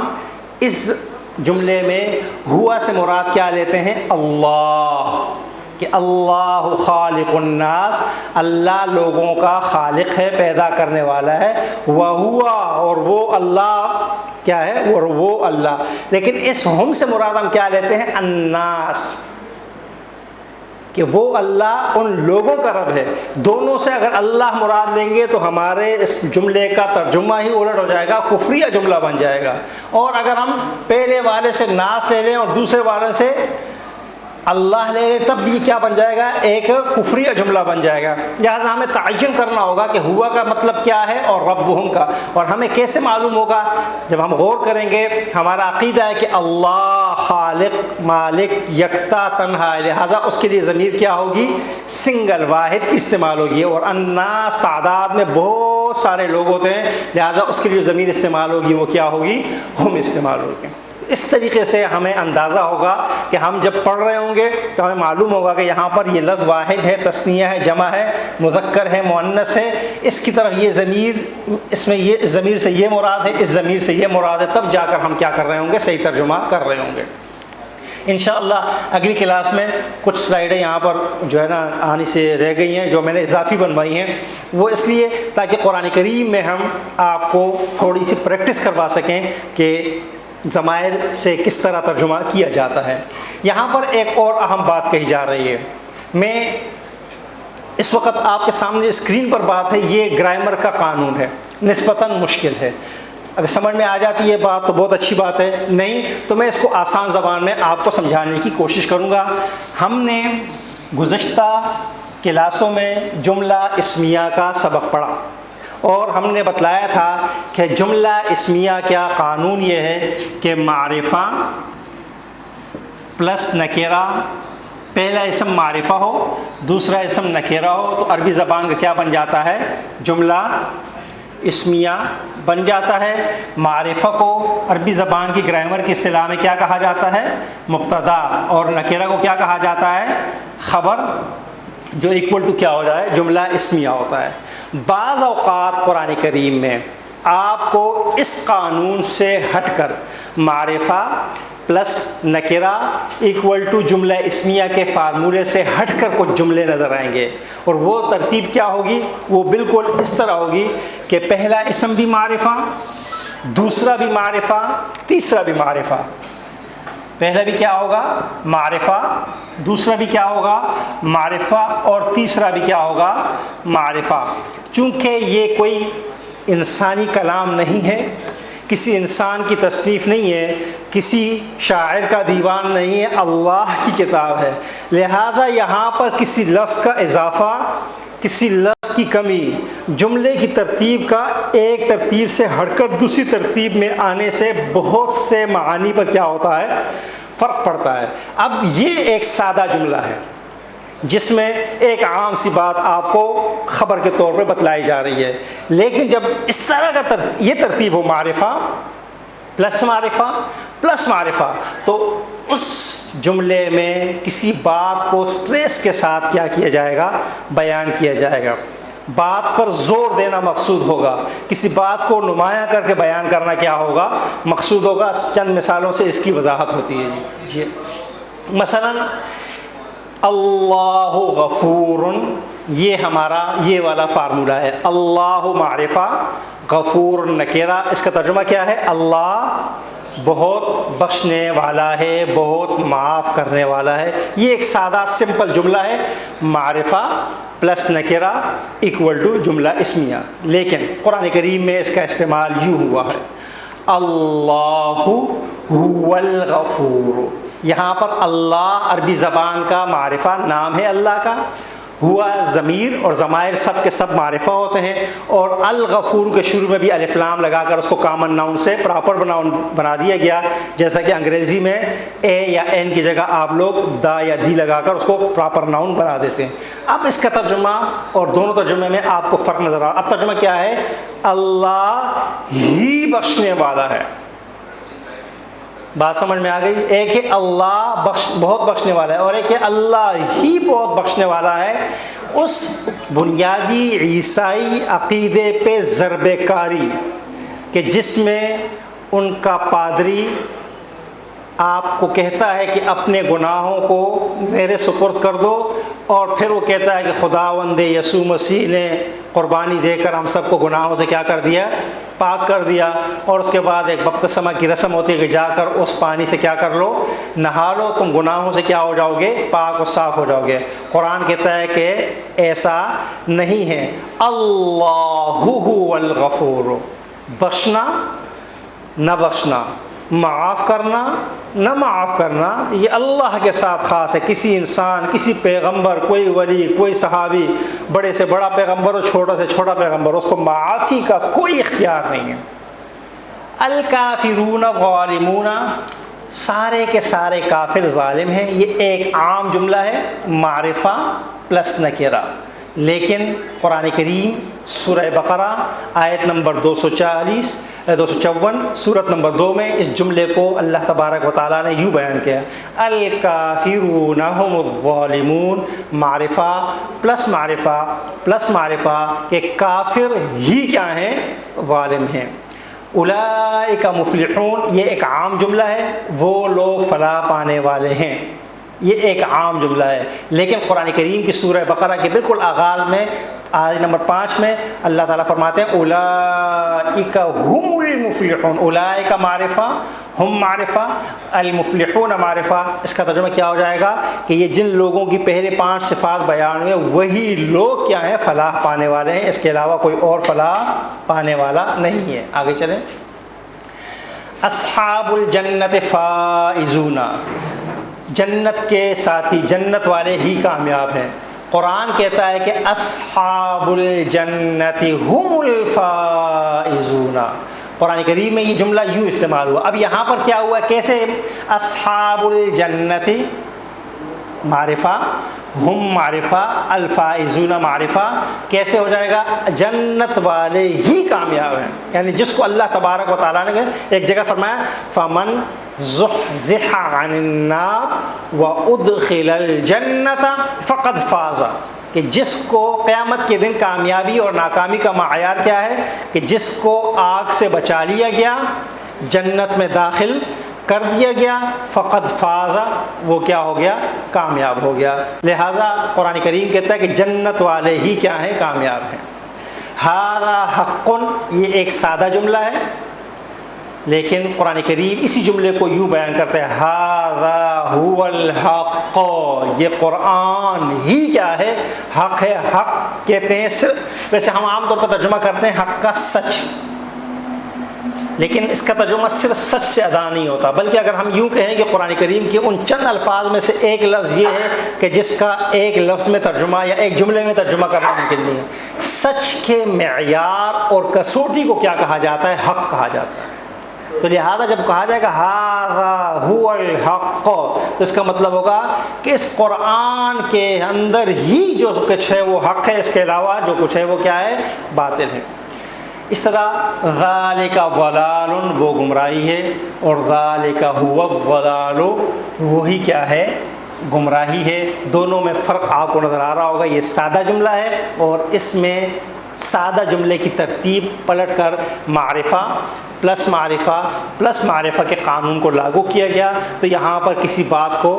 اس جملے میں ہوا سے مراد کیا لیتے ہیں؟ اللہ، کہ اللہ خالق الناس، اللہ لوگوں کا خالق ہے، پیدا کرنے والا ہے. وہوا، اور وہ اللہ کیا ہے؟ اور وہ اللہ. لیکن اس ہم سے مراد ہم کیا لیتے ہیں؟ الناس، کہ وہ اللہ ان لوگوں کا رب ہے. دونوں سے اگر اللہ مراد لیں گے تو ہمارے اس جملے کا ترجمہ ہی الٹ ہو جائے گا، کفریہ جملہ بن جائے گا. اور اگر ہم پہلے والے سے ناس لے لیں اور دوسرے والے سے اللہ لے لیں تب بھی کیا بن جائے گا؟ ایک کفریہ جملہ بن جائے گا. لہٰذا ہمیں تعین کرنا ہوگا کہ ہوا کا مطلب کیا ہے اور ربہم کا. اور ہمیں کیسے معلوم ہوگا؟ جب ہم غور کریں گے. ہمارا عقیدہ ہے کہ اللہ خالق، مالک، یکتا، تنہا ہے، لہٰذا اس کے لیے ضمیر کیا ہوگی؟ سنگل، واحد کی استعمال ہوگی. اور الناس تعداد میں بہت سارے لوگ ہوتے ہیں، لہٰذا اس کے لیے ضمیر استعمال ہوگی وہ کیا ہوگی؟ ہم استعمال ہوگی. اس طریقے سے ہمیں اندازہ ہوگا کہ ہم جب پڑھ رہے ہوں گے تو ہمیں معلوم ہوگا کہ یہاں پر یہ لفظ واحد ہے، تثنیہ ہے، جمع ہے، مذکر ہے، مؤنث ہے، اس کی طرف یہ ضمیر، اس میں یہ ضمیر سے یہ مراد ہے، اس ضمیر سے یہ مراد ہے. تب جا کر ہم کیا کر رہے ہوں گے؟ صحیح ترجمہ کر رہے ہوں گے. انشاءاللہ اگلی کلاس میں کچھ سلائیڈیں یہاں پر جو ہے نا آنی سے رہ گئی ہیں، جو میں نے اضافی بنوائی ہیں، وہ اس لیے تاکہ قرآن کریم میں ہم آپ کو تھوڑی سی پریکٹس کروا سکیں کہ ضمائر سے کس طرح ترجمہ کیا جاتا ہے. یہاں پر ایک اور اہم بات کہی جا رہی ہے. میں اس وقت آپ کے سامنے اسکرین پر بات ہے، یہ گرامر کا قانون ہے، نسبتاً مشکل ہے. اگر سمجھ میں آ جاتی ہے بات تو بہت اچھی بات ہے، نہیں تو میں اس کو آسان زبان میں آپ کو سمجھانے کی کوشش کروں گا. ہم نے گزشتہ کلاسوں میں جملہ اسمیہ کا سبق پڑھا اور ہم نے بتلایا تھا کہ جملہ اسمیہ کیا قانون یہ ہے کہ معرفہ پلس نکرہ، پہلا اسم معرفہ ہو، دوسرا اسم نکرہ ہو تو عربی زبان کا کیا بن جاتا ہے؟ جملہ اسمیہ بن جاتا ہے. معرفہ کو عربی زبان کی گرامر کی اصطلاح میں کیا کہا جاتا ہے؟ مبتدا. اور نکرہ کو کیا کہا جاتا ہے؟ خبر جو ایکول ٹو کیا ہو جائے جملہ اسمیہ ہوتا ہے۔ بعض اوقات قرآن کریم میں آپ کو اس قانون سے ہٹ کر معرفہ پلس نکرہ ایکول ٹو جملہ اسمیہ کے فارمولے سے ہٹ کر کچھ جملے نظر آئیں گے، اور وہ ترتیب کیا ہوگی؟ وہ بالکل اس طرح ہوگی کہ پہلا اسم بھی معرفہ، دوسرا بھی معرفہ، تیسرا بھی معرفہ۔ پہلا بھی کیا ہوگا؟ معرفہ، دوسرا بھی کیا ہوگا؟ معرفہ، اور تیسرا بھی کیا ہوگا؟ معرفہ۔ چونکہ یہ کوئی انسانی کلام نہیں ہے، کسی انسان کی تصنیف نہیں ہے، کسی شاعر کا دیوان نہیں ہے، اللہ کی کتاب ہے، لہذا یہاں پر کسی لفظ کا اضافہ، کسی لفظ کی کمی، جملے کی ترتیب کا ایک ترتیب سے ہٹ کر دوسری ترتیب میں آنے سے بہت سے معانی پر کیا ہوتا ہے؟ فرق پڑتا ہے۔ اب یہ ایک سادہ جملہ ہے جس میں ایک عام سی بات آپ کو خبر کے طور پہ بتلائی جا رہی ہے، لیکن جب اس طرح کا یہ ترتیب ہو معرفہ پلس معرفہ پلس معرفہ، تو اس جملے میں کسی بات کو سٹریس کے ساتھ کیا کیا جائے گا؟ بیان کیا جائے گا۔ بات پر زور دینا مقصود ہوگا، کسی بات کو نمایاں کر کے بیان کرنا کیا ہوگا؟ مقصود ہوگا۔ چند مثالوں سے اس کی وضاحت ہوتی ہے جی۔ مثلا اللہ غفور، یہ ہمارا یہ والا فارمولہ ہے، اللہ معرفہ، غفور نکرہ۔ اس کا ترجمہ کیا ہے؟ اللہ بہت بخشنے والا ہے، بہت معاف کرنے والا ہے۔ یہ ایک سادہ سمپل جملہ ہے، معرفہ پلس نکرہ ایکول ٹو جملہ اسمیہ، لیکن قرآن کریم میں اس کا استعمال یوں ہوا ہے، اللہ هو الغفور۔ یہاں پر اللہ عربی زبان کا معرفہ، نام ہے اللہ کا، ہوا ضمیر اور ضمائر سب کے سب معرفہ ہوتے ہیں، اور الغفور کے شروع میں بھی الف لام لگا کر اس کو کامن ناؤن سے پراپر ناؤن بنا دیا گیا، جیسا کہ انگریزی میں اے یا این کی جگہ آپ لوگ دا یا دی لگا کر اس کو پراپر ناؤن بنا دیتے ہیں۔ اب اس کا ترجمہ اور دونوں ترجمے میں آپ کو فرق نظر آ رہا۔ اب ترجمہ کیا ہے؟ اللہ ہی بخشنے والا ہے۔ بات سمجھ میں آ گئی؟ ایک ہے اللہ بہت بخشنے والا ہے، اور ایک ہے اللہ ہی بہت بخشنے والا ہے۔ اس بنیادی عیسائی عقیدے پہ ضرب کاری کہ جس میں ان کا پادری آپ کو کہتا ہے کہ اپنے گناہوں کو میرے سپرد کر دو، اور پھر وہ کہتا ہے کہ خداوند یسوع مسیح نے قربانی دے کر ہم سب کو گناہوں سے کیا کر دیا؟ پاک کر دیا، اور اس کے بعد ایک بپتسمہ کی رسم ہوتی ہے کہ جا کر اس پانی سے کیا کر لو؟ نہا لو، تم گناہوں سے کیا ہو جاؤ گے؟ پاک و صاف ہو جاؤ گے۔ قرآن کہتا ہے کہ ایسا نہیں ہے، اللہ هو الغفور، بخشنا نہ بخشنا، معاف کرنا نہ معاف کرنا، یہ اللہ کے ساتھ خاص ہے۔ کسی انسان، کسی پیغمبر، کوئی ولی، کوئی صحابی، بڑے سے بڑا پیغمبر اور چھوٹا سے چھوٹا پیغمبر، اس کو معافی کا کوئی اختیار نہیں ہے۔ الکافرون ظالمون، سارے کے سارے کافر ظالم ہیں۔ یہ ایک عام جملہ ہے، معرفہ پلس نکرہ، لیکن قرآن کریم سورہ بقرہ آیت نمبر 254 سورت نمبر 2 میں اس جملے کو اللہ تبارک و تعالیٰ نے یوں بیان کیا، الکافرون هم الظالمون، معرفہ پلس معرفہ پلس معرفہ کہ کافر ہی کیا ہیں؟ ظالم ہیں۔ اولئک مفلحون، یہ ایک عام جملہ ہے، وہ لوگ فلاح پانے والے ہیں، یہ ایک عام جملہ ہے، لیکن قرآن کریم کی سورہ بقرہ کے بالکل آغاز میں آیت نمبر 5 میں اللہ تعالیٰ فرماتے ہیں اولئک هم المفلحون، اولئک معرفہ، ہم معرفہ، المفلحون معرفہ۔ اس کا ترجمہ کیا ہو جائے گا کہ یہ جن لوگوں کی پہلے 5 صفات بیان ہوئے وہی لوگ کیا ہیں؟ فلاح پانے والے ہیں، اس کے علاوہ کوئی اور فلاح پانے والا نہیں ہے۔ آگے چلیں۔ اصحاب الجنت فائزون، جنت کے ساتھی، جنت والے ہی کامیاب ہیں۔ قرآن کہتا ہے کہ اصحاب الجنت هم الفائزون، قرآن کریم میں یہ جملہ یوں استعمال ہوا۔ اب یہاں پر کیا ہوا؟ کیسے؟ اصحاب الجنت معرفہ، ہم معرفہ، الفائزون معرفہ، کیسے ہو جائے گا؟ جنت والے ہی کامیاب ہیں، یعنی جس کو اللہ تبارک و تعالیٰ نے ایک جگہ فرمایا فمن زحزح عن النار وادخل الجنت فقد فاز، کہ جس کو قیامت کے دن کامیابی اور ناکامی کا معیار کیا ہے کہ جس کو آگ سے بچا لیا گیا، جنت میں داخل کر دیا گیا، فقد فاز، وہ کیا ہو گیا؟ کامیاب ہو گیا۔ لہٰذا قرآن کریم کہتا ہے کہ جنت والے ہی کیا ہیں؟ کامیاب ہیں۔ ھذا حق، یہ ایک سادہ جملہ ہے، لیکن قرآن کریم اسی جملے کو یوں بیان کرتا ہے، ھذا ھو الحق، یہ قرآن ہی کیا ہے؟ حق ہے۔ حق کہتے ہیں صرف، ویسے ہم عام طور پر ترجمہ کرتے ہیں حق کا سچ، لیکن اس کا ترجمہ صرف سچ سے ادا نہیں ہوتا، بلکہ اگر ہم یوں کہیں کہ قرآن کریم کے ان چند الفاظ میں سے ایک لفظ یہ ہے کہ جس کا ایک لفظ میں ترجمہ یا ایک جملے میں ترجمہ کرنا ممکن نہیں ہے۔ سچ کے معیار اور کسوٹی کو کیا کہا جاتا ہے؟ حق کہا جاتا ہے۔ تو لہذا جب کہا جائے گا ھذا ھو الحق، تو اس کا مطلب ہوگا کہ اس قرآن کے اندر ہی جو کچھ ہے وہ حق ہے، اس کے علاوہ جو کچھ ہے وہ کیا ہے؟ باطل ہے۔ اس طرح ذالک ضلال، وہ گمراہی ہے، اور ذالک ھو الضلال، وہی کیا ہے؟ گمراہی ہے۔ دونوں میں فرق آپ کو نظر آ رہا ہوگا۔ یہ سادہ جملہ ہے اور اس میں سادہ جملے کی ترتیب پلٹ کر معرفہ پلس معرفہ پلس معرفہ کے قانون کو لاگو کیا گیا۔ تو یہاں پر کسی بات کو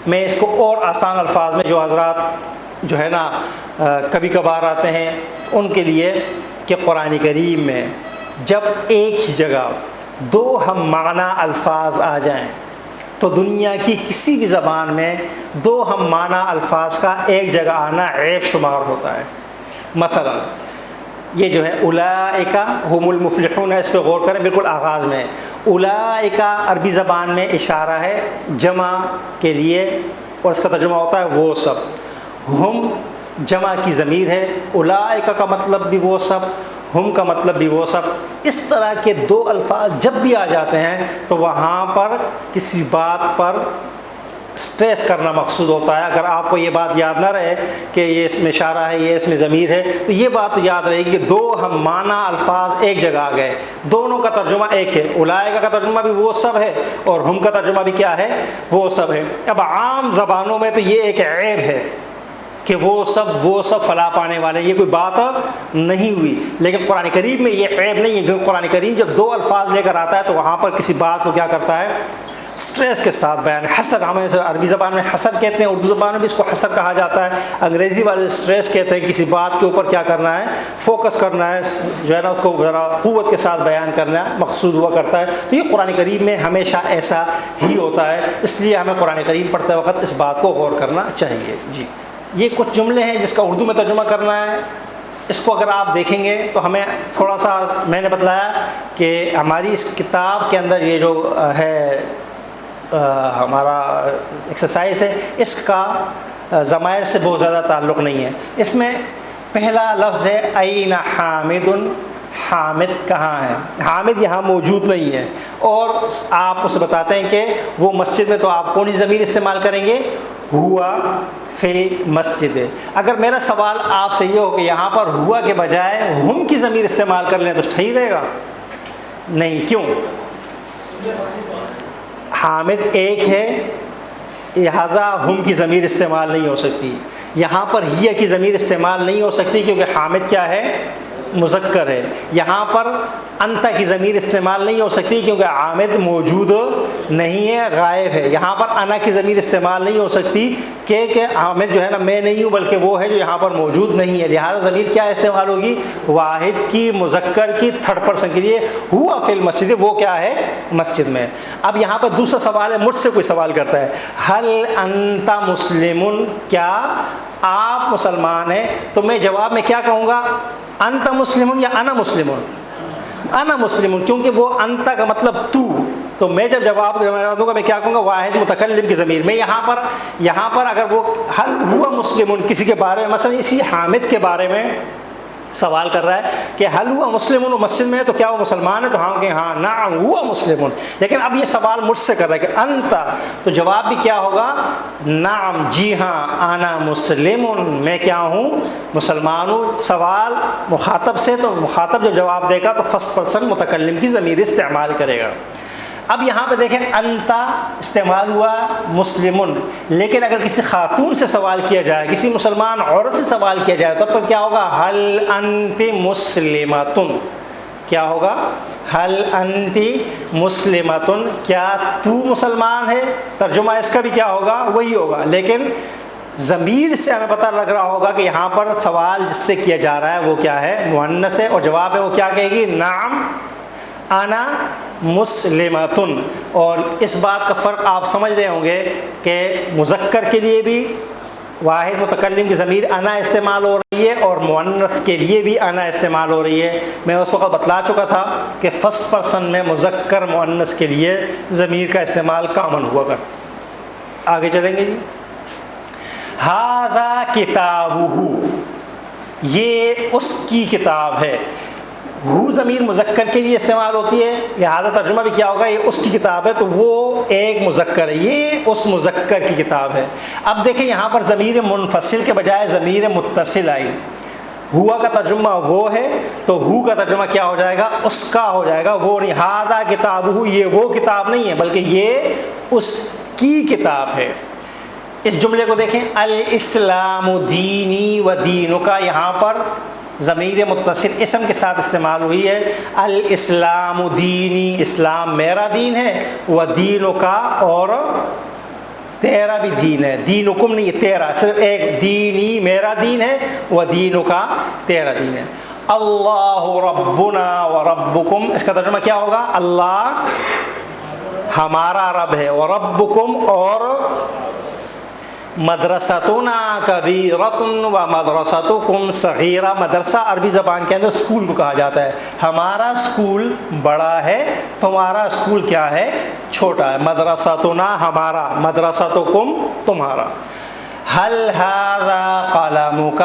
میں اس کو اور آسان الفاظ میں جو حضرات جو ہے نا کبھی کبھار آتے ہیں ان کے لیے، کہ قرآن کریم میں جب ایک ہی جگہ دو ہم معنی الفاظ آ جائیں تو دنیا کی کسی بھی زبان میں دو ہم معنی الفاظ کا ایک جگہ آنا عیب شمار ہوتا ہے۔ مثلا یہ جو ہے اولئک ھم المفلحون ہے، اس پہ غور کریں، بالکل آغاز میں اولئک عربی زبان میں اشارہ ہے جمع کے لیے، اور اس کا ترجمہ ہوتا ہے وہ سب۔ ہم جمع کی ضمیر ہے، اولئک کا مطلب بھی وہ سب، ہم کا مطلب بھی وہ سب۔ اس طرح کے دو الفاظ جب بھی آ جاتے ہیں تو وہاں پر کسی بات پر سٹریس کرنا مقصود ہوتا ہے۔ اگر آپ کو یہ بات یاد نہ رہے کہ یہ اس میں اشارہ ہے، یہ اس میں ضمیر ہے، تو یہ بات تو یاد رہے گی کہ دو ہم معنی الفاظ ایک جگہ آ گئے، دونوں کا ترجمہ ایک ہے۔ اولئک کا ترجمہ بھی وہ سب ہے اور ہم کا ترجمہ بھی کیا ہے؟ وہ سب ہے۔ اب عام زبانوں میں تو یہ ایک عیب ہے کہ وہ سب فلاح پانے والے، یہ کوئی بات نہیں ہوئی، لیکن قرآن کریم میں یہ عیب نہیں ہے، کیونکہ قرآن کریم جب دو الفاظ لے کر آتا ہے تو وہاں پر کسی بات کو کیا کرتا ہے؟ سٹریس کے ساتھ بیان۔ حسر، ہمیں عربی زبان میں حسر کہتے ہیں، اردو زبان میں بھی اس کو حسر کہا جاتا ہے، انگریزی والے سٹریس کہتے ہیں، کسی بات کے اوپر کیا کرنا ہے؟ فوکس کرنا ہے، جو ہے نا اس کو ذرا قوت کے ساتھ بیان کرنا مقصود ہوا کرتا ہے۔ تو یہ قرآن کریم میں ہمیشہ ایسا ہی ہوتا ہے، اس لیے ہمیں قرآن کریم پڑھتے وقت اس بات کو غور کرنا چاہیے۔ جی، یہ کچھ جملے ہیں جس کا اردو میں ترجمہ کرنا ہے۔ اس کو اگر آپ دیکھیں گے تو ہمیں تھوڑا سا، میں نے بتلایا کہ ہماری اس کتاب کے اندر یہ جو ہے ہمارا ایکسرسائز ہے، اس کا ضمائر سے بہت زیادہ تعلق نہیں ہے۔ اس میں پہلا لفظ ہے این حامد، حامد کہاں ہے؟ حامد یہاں موجود نہیں ہے، اور آپ اسے بتاتے ہیں کہ وہ مسجد میں، تو آپ کون سی ضمیر استعمال کریں گے؟ ہوا فی المسجد۔ اگر میرا سوال آپ سے یہ ہو کہ یہاں پر ہوا کے بجائے ہم کی ضمیر استعمال کر لیں تو صحیح رہے گا؟ نہیں، کیوں؟ حامد ایک ہے، لہٰذا ہم کی ضمیر استعمال نہیں ہو سکتی۔ یہاں پر ہی کی ضمیر استعمال نہیں ہو سکتی کیونکہ حامد کیا ہے؟ مذکر ہے۔ یہاں پر انت کی ضمیر استعمال نہیں ہو سکتی کیونکہ عامد موجود نہیں ہے، غائب ہے۔ یہاں پر انا کی ضمیر استعمال نہیں ہو سکتی کہ عامد جو ہے نا میں نہیں ہوں بلکہ وہ ہے جو یہاں پر موجود نہیں ہے، لہٰذا ضمیر کیا استعمال ہوگی؟ واحد کی، مذکر کی، تھرڈ پرسن کے لیے، ہوا فی المسجد، وہ کیا ہے؟ مسجد میں۔ اب یہاں پر دوسرا سوال ہے، مجھ سے کوئی سوال کرتا ہے ہل انت مسلم، کیا آپ مسلمان ہیں؟ تو میں جواب میں کیا کہوں گا؟ انت مسلم یا انا مسلم؟ انا مسلم، کیونکہ وہ انت کا مطلب تو میں جب جواب دوں گا میں کیا کہوں گا؟ واحد متکلم کی ضمیر میں۔ یہاں پر اگر وہ حل ہوا مسلم کسی کے بارے میں، مثلا اسی حامد کے بارے میں سوال کر رہا ہے کہ حل ہوا مسلم مسجد میں ہے تو کیا وہ مسلمان ہے؟ تو ہاں کہ ہاں، نعم ہوا مسلم۔ لیکن اب یہ سوال مجھ سے کر رہا ہے کہ انت، تو جواب بھی کیا ہوگا؟ نعم، جی ہاں، انا مسلم، میں کیا ہوں؟ مسلمان ہوں۔ سوال مخاطب سے، تو مخاطب جب جواب دے گا تو فرسٹ پرسن متکلم کی ضمیر استعمال کرے گا۔ اب یہاں پہ دیکھیں انتا استعمال ہوا مسلمن، لیکن اگر کسی خاتون سے سوال کیا جائے، کسی مسلمان عورت سے سوال کیا جائے تو پر کیا ہوگا؟ حل انت مسلمتن، کیا ہوگا؟ حل انت مسلمتن، کیا تو مسلمان ہے؟ ترجمہ اس کا بھی کیا ہوگا؟ وہی ہوگا، لیکن ضمیر سے ہمیں پتہ لگ رہا ہوگا کہ یہاں پر سوال جس سے کیا جا رہا ہے وہ کیا ہے؟ مؤنث ہے، اور جواب ہے وہ کیا کہے گی؟ نعم انا مسلمتن۔ اور اس بات کا فرق آپ سمجھ رہے ہوں گے کہ مذکر کے لیے بھی واحد متکلم کی ضمیر انا استعمال ہو رہی ہے اور مؤنث کے لیے بھی انا استعمال ہو رہی ہے۔ میں اس وقت بتلا چکا تھا کہ فرسٹ پرسن میں مذکر مؤنث کے لیے ضمیر کا استعمال کامن ہوا کر۔ آگے چلیں گے جی۔ ھذا کتابہ، یہ اس کی کتاب ہے۔ ہو ضمیر مذکر کے لیے استعمال ہوتی ہے، لہذا ترجمہ بھی کیا ہوگا؟ یہ اس کی کتاب ہے، تو وہ ایک مذکر ہے، یہ اس مذکر کی کتاب ہے۔ اب دیکھیں یہاں پر ضمیر منفصل کے بجائے ضمیر متصل آئی۔ ہوا کا ترجمہ وہ ہے تو ہو کا ترجمہ کیا ہو جائے گا؟ اس کا ہو جائے گا، وہ نہیں۔ ھذا کتابہ، یہ وہ کتاب نہیں ہے بلکہ یہ اس کی کتاب ہے۔ اس جملے کو دیکھیں، الاسلام دینی و دینک، یہاں پر ضمیر متصل اسم کے ساتھ استعمال ہوئی ہے۔ الاسلام دینی، اسلام میرا دین ہے، و دینک، اور تیرا بھی دین ہے۔ دینکم نہیں، تیرا، صرف ایک، دینی میرا دین ہے، و دینک تیرا دین ہے۔ اللہ ربنا و ربکم، اس کا ترجمہ کیا ہوگا؟ اللہ ہمارا رب ہے، و ربکم، اور مدرستنا کبیرۃ و مدرستکم صغیرہ۔ مدرسہ عربی زبان کے اندر اسکول کو کہا جاتا ہے۔ ہمارا اسکول بڑا ہے، تمہارا اسکول کیا ہے؟ چھوٹا ہے۔ مدرستنا ہمارا، مدرستکم تمہارا۔ حل ھذا قلمک،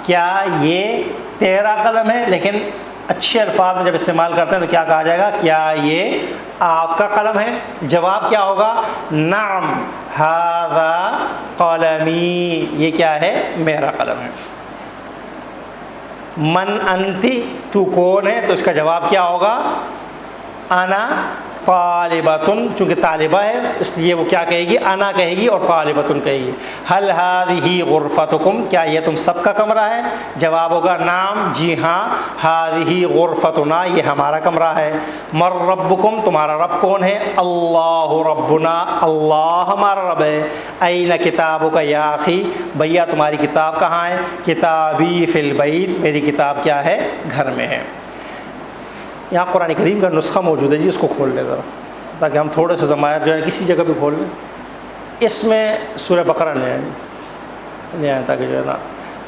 کیا یہ تیرا قلم ہے؟ لیکن اچھے الفاظ میں جب استعمال کرتے ہیں تو کیا کہا جائے گا؟ کیا یہ آپ کا قلم ہے؟ جواب کیا ہوگا؟ نعم ھذا قلمی، یہ کیا ہے؟ میرا قلم ہے۔ من انتی، تو کون ہے؟ تو اس کا جواب کیا ہوگا؟ انا طالبتن، چونکہ طالبہ ہے اس لیے وہ کیا کہے گی؟ انا کہے گی اور طالبتن کہے گی۔ حل ھذہ غرفتکم، کیا یہ تم سب کا کمرہ ہے؟ جواب ہوگا نعم، جی ہاں، ھذہ غرفتنا، یہ ہمارا کمرہ ہے۔ من ربکم، تمہارا رب کون ہے؟ اللہ ربنا، اللہ ہمارا رب ہے۔ این کتابک یا اخی، بھیا تمہاری کتاب کہاں ہے؟ کتابی فی البیت، میری کتاب کیا ہے؟ گھر میں ہے۔ یہاں قرآن کریم کا نسخہ موجود ہے جی، اس کو کھول لیں ذرا تاکہ ہم تھوڑے سے ضمائر جو ہے کسی جگہ بھی کھول لیں۔ اس میں سورہ بقرہ لے آئیں تاکہ جو ہے نا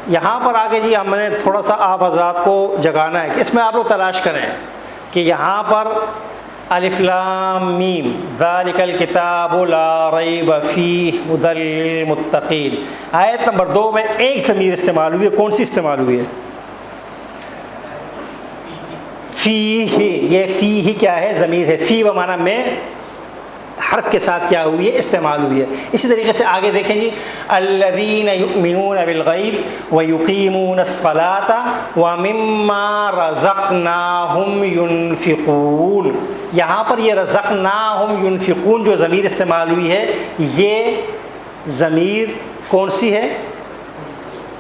یہاں پر آگے جی ہم نے تھوڑا سا آپ حضرات کو جگانا ہے کہ اس میں آپ لوگ تلاش کریں کہ یہاں پر الف لام میم ذالک الکتاب لا ریب فیہ ھدی للمتقین، آیت نمبر 2 میں ایک ضمیر استعمال ہوئی ہے۔ کون سی استعمال ہوئی ہے؟ فیہ، یہ فیہ کیا ہے؟ ضمیر ہے۔ فی بمعنی میں حرف کے ساتھ کیا ہوئی ہے؟ استعمال ہوئی ہے۔ اسی طریقے سے آگے دیکھیں جی، الذین یؤمنون بالغیب ویقیمون الصلاۃ ومما رزقناہم ینفقون، یہاں پر یہ رزقناہم ینفقون جو ضمیر استعمال ہوئی ہے، یہ ضمیر کون سی ہے؟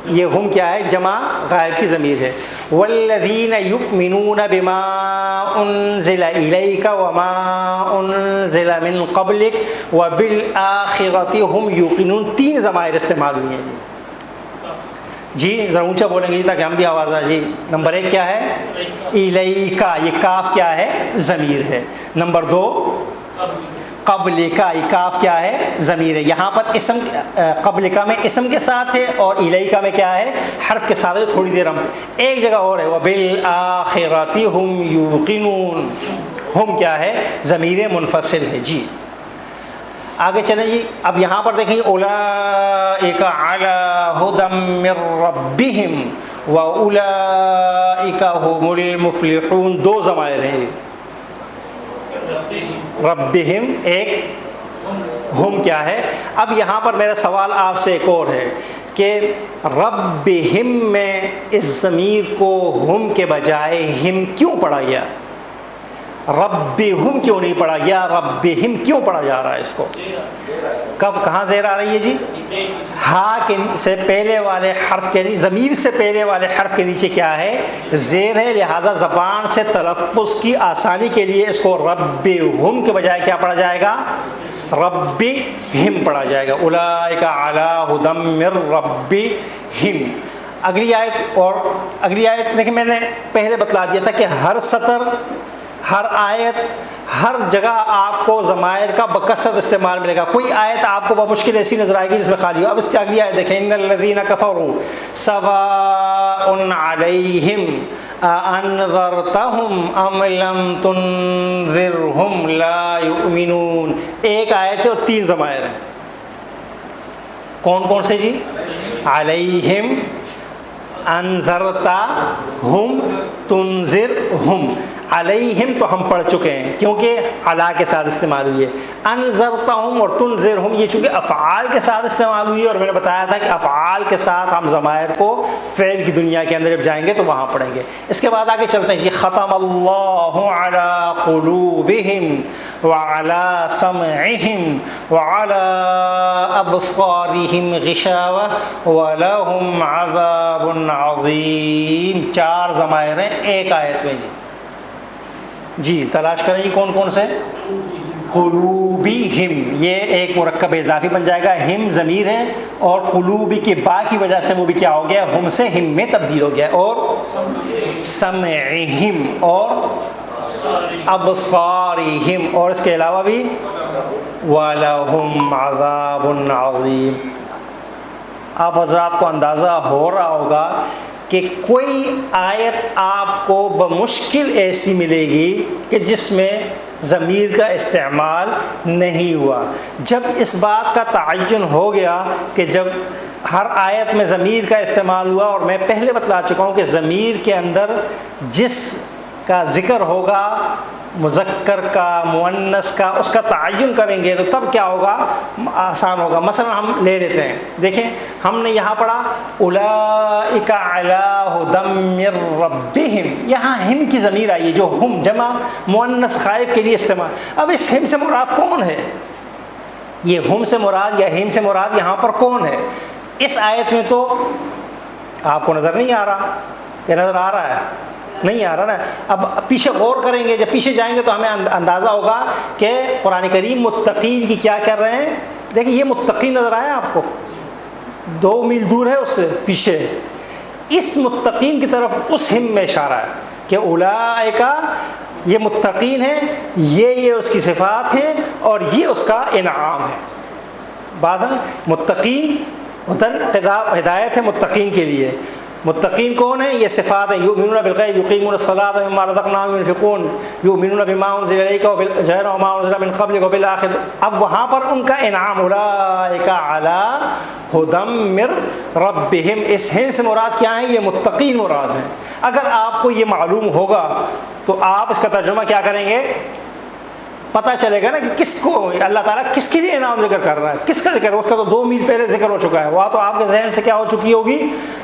یہ ہم کیا ہے؟ جمع غائب کی ضمیر ہے۔ والذین یؤمنون بما انزل الیک وما انزل من قبلک وبالآخرۃ ہم یوقنون، 3 ضمائر استعمال ہوئی ہیں جی۔ ذرا اونچا بولیں گے جی تاکہ ہم بھی آواز آ جی۔ نمبر 1 کیا ہے؟ الیکا، یہ کاف کیا ہے؟ ضمیر ہے۔ نمبر 2 قبل کا، کاف کیا ہے؟ ضمیر ہے۔ یہاں پر اسم قبل کا میں اسم کے ساتھ ہے اور الیکا میں کیا ہے؟ حرف کے ساتھ ہے۔ تھوڑی دیر ہم ایک جگہ اور ہے، وبالآخرۃ ہم یوقنون، ہم کیا ہے؟ ضمیر منفصل ہے جی۔ آگے چلیں جی، اب یہاں پر دیکھیں اولئک علی ھدی من ربہم واولئک ھم المفلحون، 2 ضمائر ہیں۔ ربہم ایک، ہم کیا ہے؟ اب یہاں پر میرا سوال آپ سے ایک اور ہے کہ ربہم میں اس ضمیر کو ہم کے بجائے ہم کیوں پڑھا گیا؟ ربہم کیوں نہیں پڑھا گیا؟ ربہم کیوں پڑھا جا رہا ہے اس کو؟ کب کہاں زیر آ رہی ہے جی؟ ہا کے سے پہلے والے حرف کے نیچے، ضمیر سے پہلے والے حرف کے نیچے کیا ہے؟ زیر ہے، لہذا زبان سے تلفظ کی آسانی کے لیے اس کو ربہم کے بجائے کیا پڑھا جائے گا؟ ربہم پڑھا جائے گا۔ اولئک علی ھدی من ربہم۔ اگلی آیت، اور اگلی آیت دیکھیں، میں نے پہلے بتلا دیا تھا کہ ہر سطر، ہر آیت، ہر جگہ آپ کو ضمائر کا بکثرت استعمال ملے گا۔ کوئی آیت آپ کو بمشکل ایسی نظر آئے گی جس میں خالی ہو۔ اب اس کی اگلی آیت دیکھیں، ان الذین کفروا سواء علیہم اانذرتہم ام لم تنذرہم لا یؤمنون۔ ایک آیت ہے اور 3 ضمائر ہیں۔ کون کون سے جی؟ علیہم، انذرتہم، تنذرہم۔ علیہم تو ہم پڑھ چکے ہیں کیونکہ علا کے ساتھ استعمال ہوئی ہے۔ انذرتہم اور تنذرہم یہ چونکہ افعال کے ساتھ استعمال ہوئی ہے، اور میں نے بتایا تھا کہ افعال کے ساتھ ہم ضمائر کو فعل کی دنیا کے اندر جب جائیں گے تو وہاں پڑھیں گے۔ اس کے بعد آگے چلتے ہیں جی، ختم اللہ علی قلوبہم وعلی سمعہم وعلی ابصارہم غشاوہ ولہم عذاب عظیم۔ 4 ضمائر ہیں ایک آیت میں جی تلاش کریں جی کون کون سے؟ قلوبہم، یہ ایک مرکب اضافی بن جائے گا، ہم ضمیر ہے، اور قلوبی کے با کی وجہ سے وہ بھی کیا ہو گیا؟ ہم سے ہم میں تبدیل ہو گیا۔ اور سمعہم اور ابصارہم، اور اس کے علاوہ بھی وَلَهُمْ عَذَابٌ عَظِيمٌ۔ آپ حضرات کو اندازہ ہو رہا ہوگا کہ کوئی آیت آپ کو بمشکل ایسی ملے گی کہ جس میں ضمیر کا استعمال نہیں ہوا۔ جب اس بات کا تعین ہو گیا کہ جب ہر آیت میں ضمیر کا استعمال ہوا، اور میں پہلے بتلا چکا ہوں کہ ضمیر کے اندر جس کا ذکر ہوگا، مذکر کا، مؤنث کا، اس کا تعین کریں گے تو تب کیا ہوگا؟ آسان ہوگا۔ مثلا ہم لے لیتے ہیں، دیکھیں ہم نے یہاں پڑھا اولئک علی ھدی من ربہم، یہاں ہم کی ضمیر آئی ہے جو ہم جمع مؤنث غائب کے لیے استعمال۔ اب اس ہم سے مراد کون ہے؟ یہ ہم سے مراد یا ہم سے مراد یہاں پر کون ہے؟ اس آیت میں تو آپ کو نظر نہیں آ رہا کہ نظر آ رہا ہے؟ نہیں آ رہا نا۔ اب پیچھے غور کریں گے، جب پیچھے جائیں گے تو ہمیں اندازہ ہوگا کہ قرآن کریم متقین کی کیا کر رہے ہیں۔ دیکھیں یہ متقین نظر آیا آپ کو، 2 میل دور ہے اس سے پیچھے، اس متقین کی طرف اس ہم میں اشارہ ہے کہ اولئک یہ متقین ہیں، یہ اس کی صفات ہیں اور یہ اس کا انعام ہے۔ بات ہے متقین ہدایت ہے متقین کے لیے۔ متقین کون ہیں؟ یہ صفات ہیں، یؤمنون بالغیب یقیمون الصلاۃ ومما رزقناہم ينفقون یؤمنون بما انزل الیک وما انزل من قبلک وبالآخرۃ۔ اب وہاں پر ان کا انعام اولئک علی ھدی من ربہم، اس ہم سے مراد کیا ہے؟ یہ متقین مراد ہیں۔ اگر آپ کو یہ معلوم ہوگا تو آپ اس کا ترجمہ کیا کریں گے؟ پتہ چلے گا نا کہ کس کو اللہ تعالیٰ کس کے لیے انعام ذکر کر رہا ہے، کس کا ذکر ہے۔ اس کا تو 2 میل پہلے ذکر ہو چکا ہے، وہ تو آپ کے ذہن سے کیا ہو چکی ہوگی؟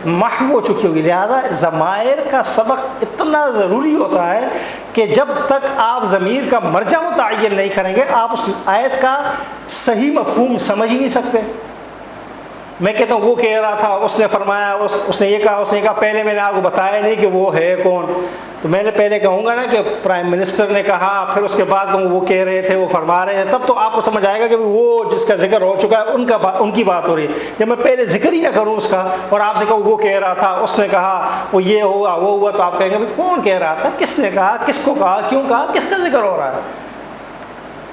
محو ہو چکی ہوگی۔ لہذا ضمائر کا سبق اتنا ضروری ہوتا ہے کہ جب تک آپ ضمیر کا مرجع متعین نہیں کریں گے آپ اس آیت کا صحیح مفہوم سمجھ ہی نہیں سکتے۔ میں کہتا ہوں وہ کہہ رہا تھا، اس نے فرمایا، اس نے یہ کہا، اس نے کہا، پہلے میں نے آپ کو بتایا نہیں کہ وہ ہے کون۔ تو میں نے پہلے کہوں گا نا کہ پرائم منسٹر نے کہا، پھر اس کے بعد وہ کہہ رہے تھے، وہ فرما رہے تھے، تب تو آپ کو سمجھ آئے گا کہ وہ جس کا ذکر ہو چکا ہے ان کی بات ہو رہی ہے۔ جب میں پہلے ذکر ہی نہ کروں اس کا اور آپ سے کہوں وہ کہہ رہا تھا، اس نے کہا، وہ یہ ہوا وہ ہوا، تو آپ کہیں گے کون کہہ رہا تھا، کس نے کہا، کس کو کہا، کیوں کہا، کس کا ذکر ہو رہا ہے؟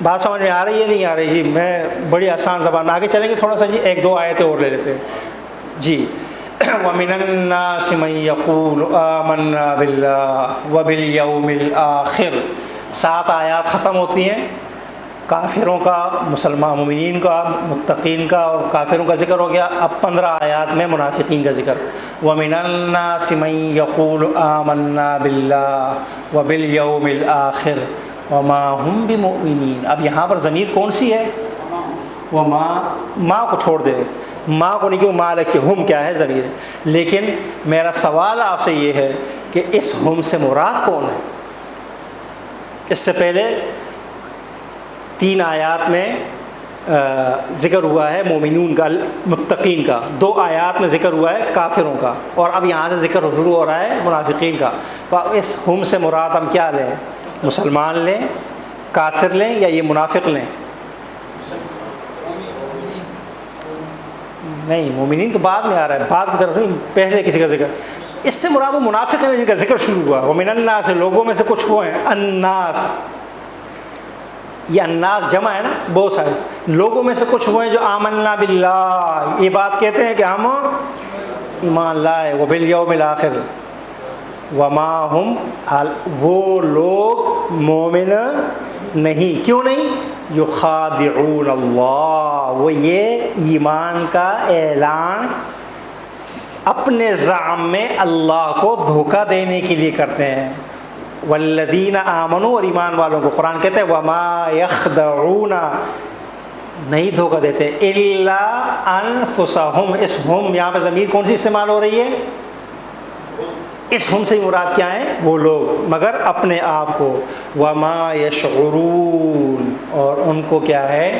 بات سمجھ میں آ رہی ہے نہیں آ رہی؟ جی میں بڑی آسان زبان آگے چلیں گے تھوڑا سا جی، 1-2 آیتیں اور لے لیتے ہیں جی۔ وَمِنَ النَّاسِ مَن يَقُولُ آمَنَّا بِاللَّهِ وَبِالْيَوْمِ الْآخِرِ۔ 7 آیات ختم ہوتی ہیں، کافروں کا، مسلمان مومنین کا، متقین کا اور کافروں کا ذکر ہو گیا۔ اب 15 آیات میں منافقین کا ذکر۔ وَمِنَ النَّاسِ مَن يَقُولُ آمَنَّا بِاللَّهِ وَبِالْيَوْمِ الْآخِرِ وَمَا هُمْ بِمُؤْمِنِينَ۔ اب یہاں پر ضمیر کون سی ہے؟ وما، ماں کو چھوڑ دے، ماں کو نہیں، کیوں مالک ہم کیا ہے ضمیر ہے۔ لیکن میرا سوال آپ سے یہ ہے کہ اس ہم سے مراد کون ہے؟ اس سے پہلے 3 آیات میں ذکر ہوا ہے مومنون کا، متقین کا، 2 آیات میں ذکر ہوا ہے کافروں کا، اور اب یہاں سے ذکر شروع ہو رہا ہے منافقین کا۔ تو اس ہم سے مراد ہم کیا لیں؟ مسلمان لیں، کافر لیں، یا یہ منافق لیں؟ نہیں، مومنین تو بعد میں آ رہا ہے، بعد کی طرف سے، پہلے کسی کا ذکر۔ اس سے مراد وہ منافق ہیں جن کا ذکر شروع ہوا، ومن الناس، لوگوں میں سے کچھ وہ ہیں، الناس، یہ الناس جمع ہے نا، بہت سارے، لوگوں میں سے کچھ وہ ہیں جو آمنا باللہ، یہ بات کہتے ہیں کہ ہم ایمان لائے، وبالیوم الآخر، وما ہم، وہ لوگ مومن نہیں، کیوں نہیں؟ یخادعون اللہ، وہ یہ ایمان کا اعلان اپنے زعم میں اللہ کو دھوکہ دینے کے لیے کرتے ہیں۔ والذین آمنوا، اور ایمان والوں کو قرآن کہتے ہیں وما یخدعون، نہیں دھوکہ دیتے، الا انفسہم، اس ہم یہاں پہ ضمیر کون سی استعمال ہو رہی ہے؟ اس ہم سے مراد کیا ہے؟ وہ لوگ، مگر اپنے آپ کو، وما یشعرون، اور ان کو کیا ہے؟